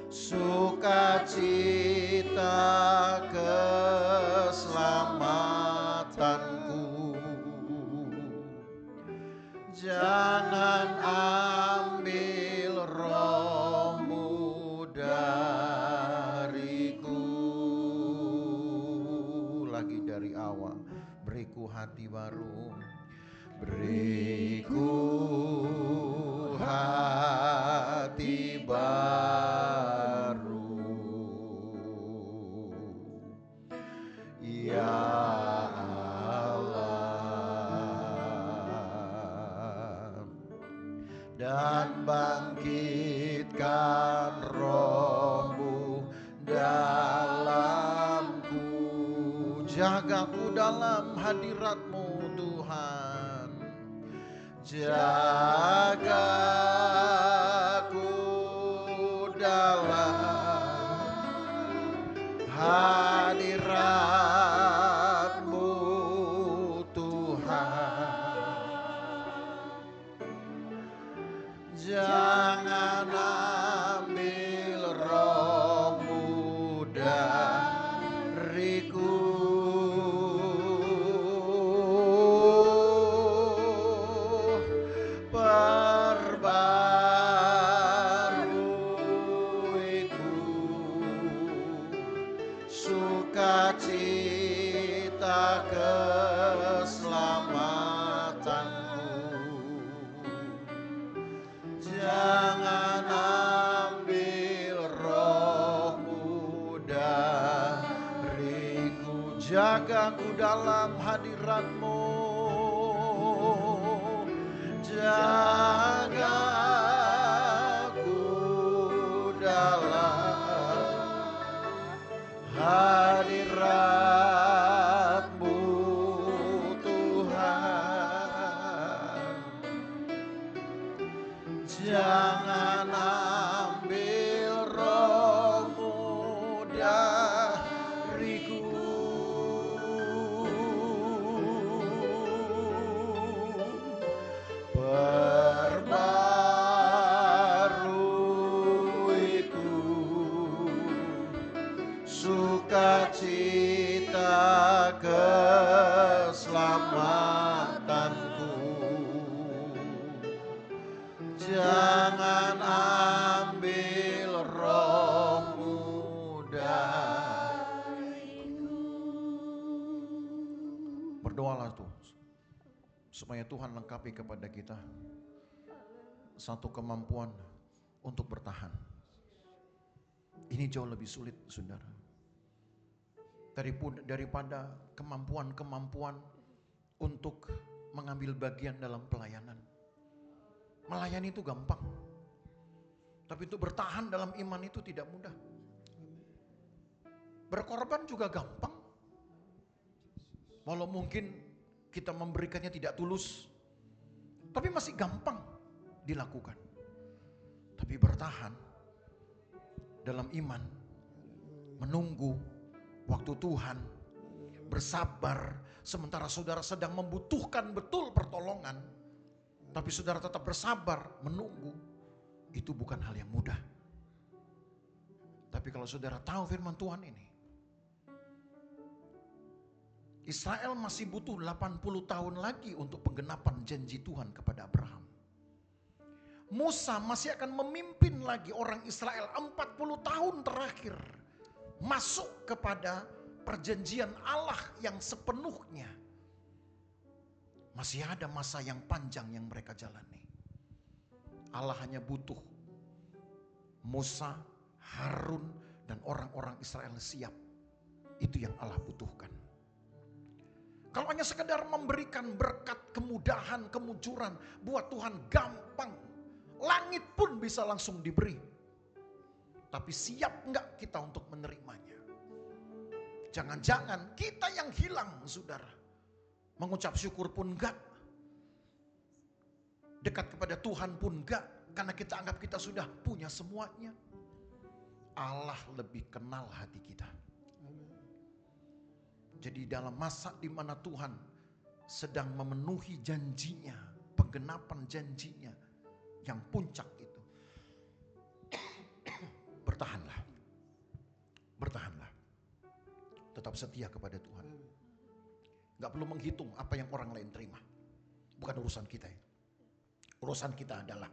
sukacita keselamatanku. Jangan ambil Roh-Mu dariku. Lagi dari awal. Beriku hati baru. Beriku hati baru, ya Allah, dan bangkitkan Roh-Mu dalamku. Jagaku dalam hadirat-Mu Tuhan. Jagaku dalam hadirat-Mu Tuhan. Jangan ambil Roh-Mu dariku. Perbaruiku sukacita keselamatanku. Jangan ambil Roh-Mu dariku. Jagaku dalam hadirat-Mu. Jagaku dalam hadirat-Mu Tuhan. Jangan ambil Roh-Mu dariku. Perbaruiku sukacita keselamatanku. Jangan ambil Roh-Mu dariku. Berdoalah tuh, supaya Tuhan lengkapi kepada kita satu kemampuan untuk bertahan. Ini jauh lebih sulit, saudara, daripada kemampuan-kemampuan untuk mengambil bagian dalam pelayanan. Melayani itu gampang, tapi untuk bertahan dalam iman itu tidak mudah. Berkorban juga gampang, walau mungkin kita memberikannya tidak tulus, tapi masih gampang dilakukan. Tapi bertahan dalam iman, menunggu waktu Tuhan, bersabar sementara saudara sedang membutuhkan betul pertolongan, tapi saudara tetap bersabar menunggu, itu bukan hal yang mudah. Tapi kalau saudara tahu firman Tuhan ini, Israel masih butuh 80 tahun lagi untuk penggenapan janji Tuhan kepada Abraham. Musa masih akan memimpin lagi orang Israel 40 tahun terakhir masuk kepada perjanjian Allah yang sepenuhnya. Masih ada masa yang panjang yang mereka jalani. Allah hanya butuh Musa, Harun, dan orang-orang Israel siap. Itu yang Allah butuhkan. Kalau hanya sekedar memberikan berkat, kemudahan, kemujuran, buat Tuhan gampang. Langit pun bisa langsung diberi. Tapi siap enggak kita untuk menerimanya? Jangan-jangan kita yang hilang, saudara. Mengucap syukur pun enggak. Dekat kepada Tuhan pun enggak. Karena kita anggap kita sudah punya semuanya. Allah lebih kenal hati kita. Jadi dalam masa di mana Tuhan sedang memenuhi janjinya, penggenapan janjinya yang puncak itu. Bertahanlah. Bertahanlah. Tetap setia kepada Tuhan. Gak perlu menghitung apa yang orang lain terima. Bukan urusan kita itu. Urusan kita adalah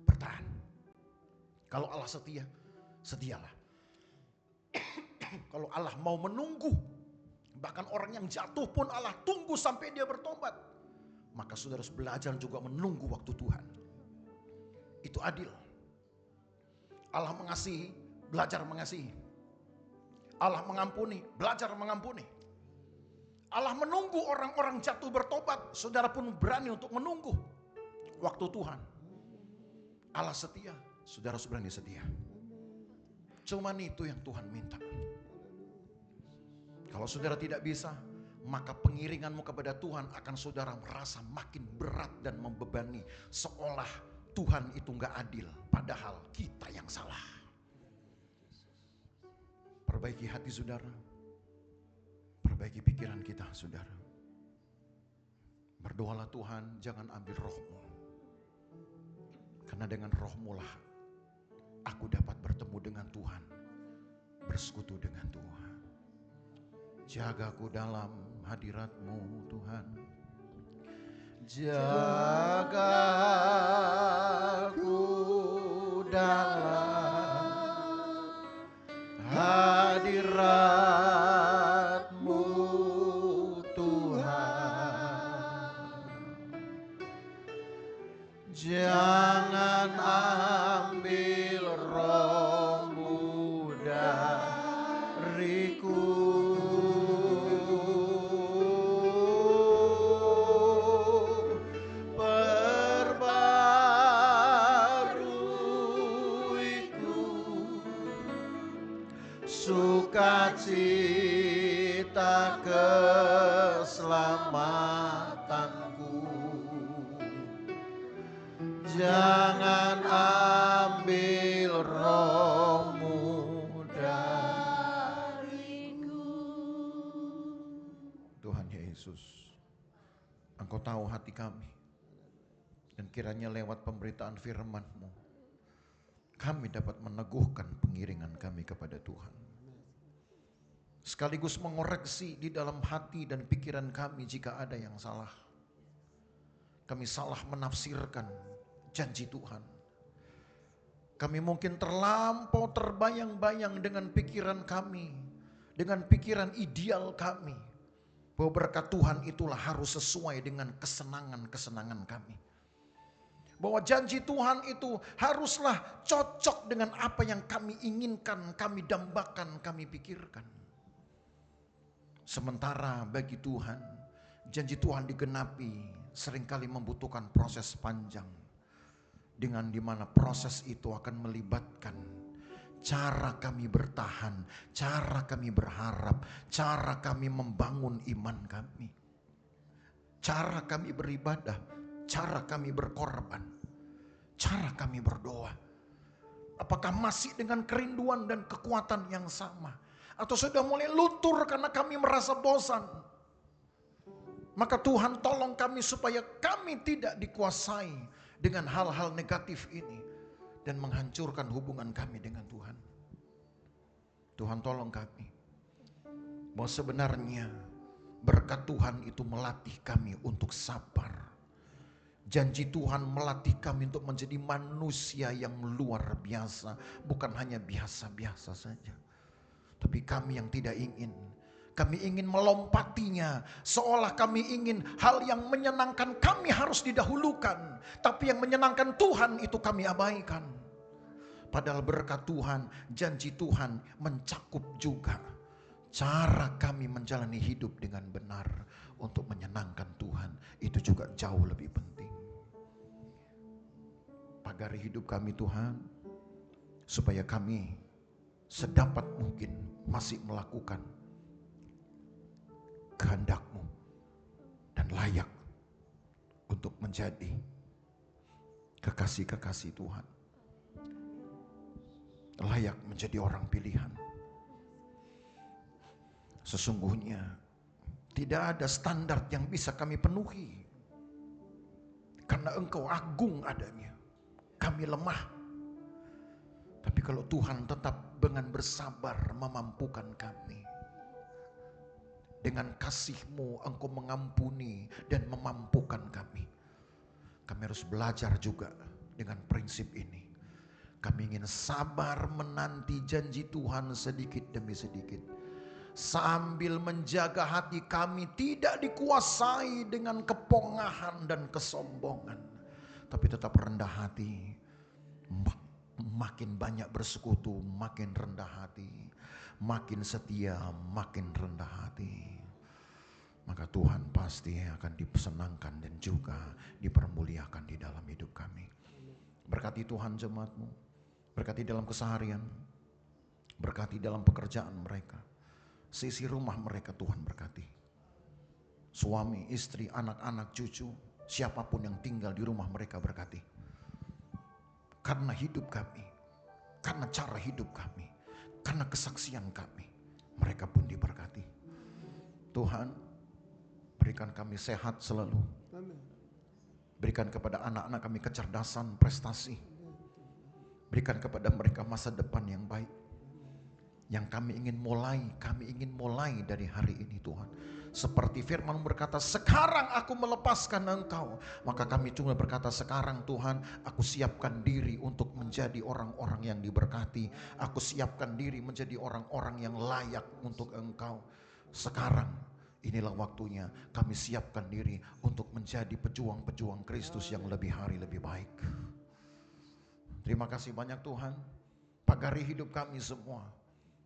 bertahan. Kalau Allah setia, setialah. Kalau Allah mau menunggu, bahkan orang yang jatuh pun Allah tunggu sampai dia bertobat, maka saudara harus belajar juga menunggu waktu Tuhan. Itu adil. Allah mengasihi, belajar mengasihi. Allah mengampuni, belajar mengampuni. Allah menunggu orang-orang jatuh bertobat, saudara pun berani untuk menunggu waktu Tuhan. Allah setia, saudara harus berani setia. Cuman itu yang Tuhan minta. Kalau saudara tidak bisa, maka pengiringanmu kepada Tuhan akan saudara merasa makin berat dan membebani. Seolah Tuhan itu gak adil, padahal kita yang salah. Perbaiki hati saudara. Perbaiki pikiran kita saudara. Berdoalah Tuhan, jangan ambil rohmu. Karena dengan rohmu lah aku dapat bertemu dengan Tuhan, bersekutu dengan Tuhan. Jagaku dalam hadirat-Mu Tuhan. Jagaku dalam hadirat-Mu Tuhan. Jangan ambil rohmu dariku. Sukacita keselamatanku. Jangan ambil rohmu dariku. Tuhan Yesus, Engkau tahu hati kami. Dan kiranya lewat pemberitaan firman-Mu, kami dapat meneguhkan pengiringan kami kepada Tuhan. Sekaligus mengoreksi di dalam hati dan pikiran kami jika ada yang salah. Kami salah menafsirkan janji Tuhan. Kami mungkin terlampau terbayang-bayang dengan pikiran kami, dengan pikiran ideal kami, bahwa berkat Tuhan itulah harus sesuai dengan kesenangan-kesenangan kami. Bahwa janji Tuhan itu haruslah cocok dengan apa yang kami inginkan, kami dambakan, kami pikirkan. Sementara bagi Tuhan, janji Tuhan digenapi seringkali membutuhkan proses panjang. Dengan dimana proses itu akan melibatkan cara kami bertahan, cara kami berharap, cara kami membangun iman kami. Cara kami beribadah, cara kami berkorban, cara kami berdoa. Apakah masih dengan kerinduan dan kekuatan yang sama? Atau sudah mulai luntur karena kami merasa bosan? Maka Tuhan tolong kami supaya kami tidak dikuasai dengan hal-hal negatif ini dan menghancurkan hubungan kami dengan Tuhan. Tuhan tolong kami. Bahwa sebenarnya berkat Tuhan itu melatih kami untuk sabar. Janji Tuhan melatih kami untuk menjadi manusia yang luar biasa. Bukan hanya biasa-biasa saja. Tapi kami yang tidak ingin. Kami ingin melompatinya. Seolah kami ingin hal yang menyenangkan kami harus didahulukan. Tapi yang menyenangkan Tuhan itu kami abaikan. Padahal berkat Tuhan, janji Tuhan mencakup juga cara kami menjalani hidup dengan benar untuk menyenangkan Tuhan, itu juga jauh lebih penting. Pagari hidup kami Tuhan, supaya kami sedapat mungkin masih melakukan kehendak-Mu dan layak untuk menjadi kekasih-kekasih Tuhan, layak menjadi orang pilihan. Sesungguhnya tidak ada standar yang bisa kami penuhi, karena Engkau agung adanya, kami lemah. Tapi kalau Tuhan tetap dengan bersabar memampukan kami, dengan kasih-Mu Engkau mengampuni dan memampukan kami. Kami harus belajar juga dengan prinsip ini. Kami ingin sabar menanti janji Tuhan sedikit demi sedikit, sambil menjaga hati kami tidak dikuasai dengan kepongahan dan kesombongan, tapi tetap rendah hati. Makin banyak bersekutu, makin rendah hati. Makin setia, makin rendah hati. Maka Tuhan pasti akan disenangkan dan juga dipermuliakan di dalam hidup kami. Berkati Tuhan jemaat-Mu, berkati dalam keseharian, berkati dalam pekerjaan mereka, sisi rumah mereka Tuhan berkati. Suami, istri, anak-anak, cucu, siapapun yang tinggal di rumah mereka berkati. Karena hidup kami, karena cara hidup kami, karena kesaksian kami, mereka pun diberkati. Tuhan, berikan kami sehat selalu. Berikan kepada anak-anak kami kecerdasan, prestasi. Berikan kepada mereka masa depan yang baik. Yang kami ingin mulai dari hari ini Tuhan. Seperti firman berkata, sekarang aku melepaskan Engkau. Maka kami cuma berkata, sekarang Tuhan, aku siapkan diri untuk menjadi orang-orang yang diberkati. Aku siapkan diri menjadi orang-orang yang layak untuk Engkau. Sekarang inilah waktunya kami siapkan diri untuk menjadi pejuang-pejuang Kristus yang lebih hari lebih baik. Terima kasih banyak Tuhan. Pagari hidup kami semua.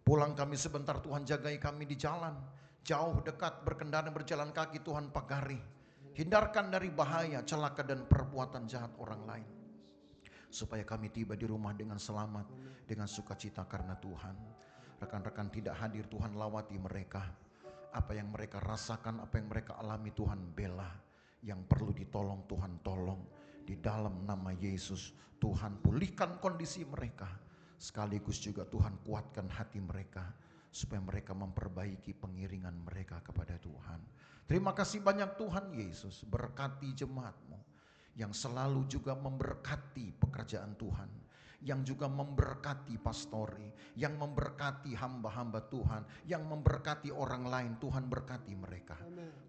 Pulang kami sebentar Tuhan, jagai kami di jalan. Jauh dekat berkendara berjalan kaki Tuhan pagari. Hindarkan dari bahaya, celaka dan perbuatan jahat orang lain. Supaya kami tiba di rumah dengan selamat, dengan sukacita karena Tuhan. Rekan-rekan tidak hadir Tuhan lawati mereka. Apa yang mereka rasakan, apa yang mereka alami Tuhan bela. Yang perlu ditolong Tuhan tolong. Di dalam nama Yesus Tuhan pulihkan kondisi mereka. Sekaligus juga Tuhan kuatkan hati mereka, supaya mereka memperbaiki pengiringan mereka kepada Tuhan. Terima kasih banyak Tuhan Yesus. Berkati jemaat-Mu yang selalu juga memberkati pekerjaan Tuhan, yang juga memberkati pastori, yang memberkati hamba-hamba Tuhan, yang memberkati orang lain. Tuhan berkati mereka.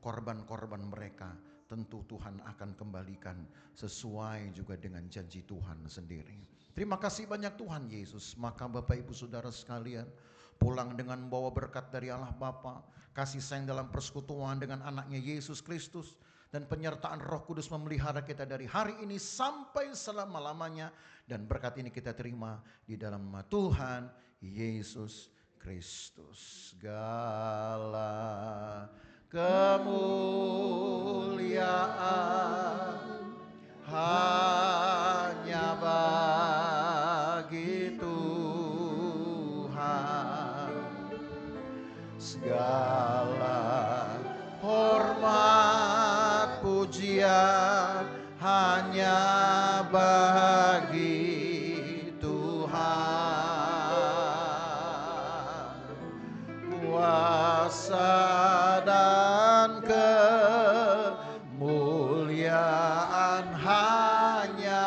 Korban-korban mereka tentu Tuhan akan kembalikan sesuai juga dengan janji Tuhan sendiri. Terima kasih banyak Tuhan Yesus. Maka Bapak Ibu Saudara sekalian, pulang dengan membawa berkat dari Allah Bapa, kasih sayang dalam persekutuan dengan anaknya Yesus Kristus, dan penyertaan Roh Kudus memelihara kita dari hari ini sampai selama-lamanya. Dan berkat ini kita terima di dalam nama Tuhan Yesus Kristus. Segala kemuliaan hanya bagi Tuhan. Segala hormat pujian hanya bagi Tuhan. Kuasa dan kemuliaan hanyalah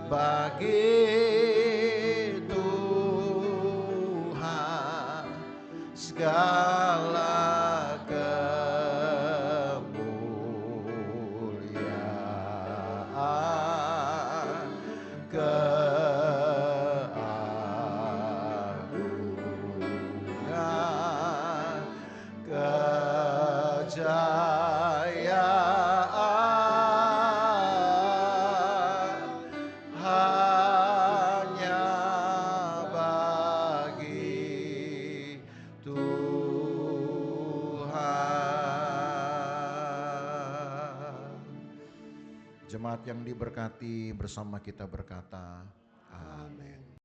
bagi Tuhan. Segala kemuliaan, keagungan, kejayaan hanya bagi jemaat yang diberkati bersama kita berkata,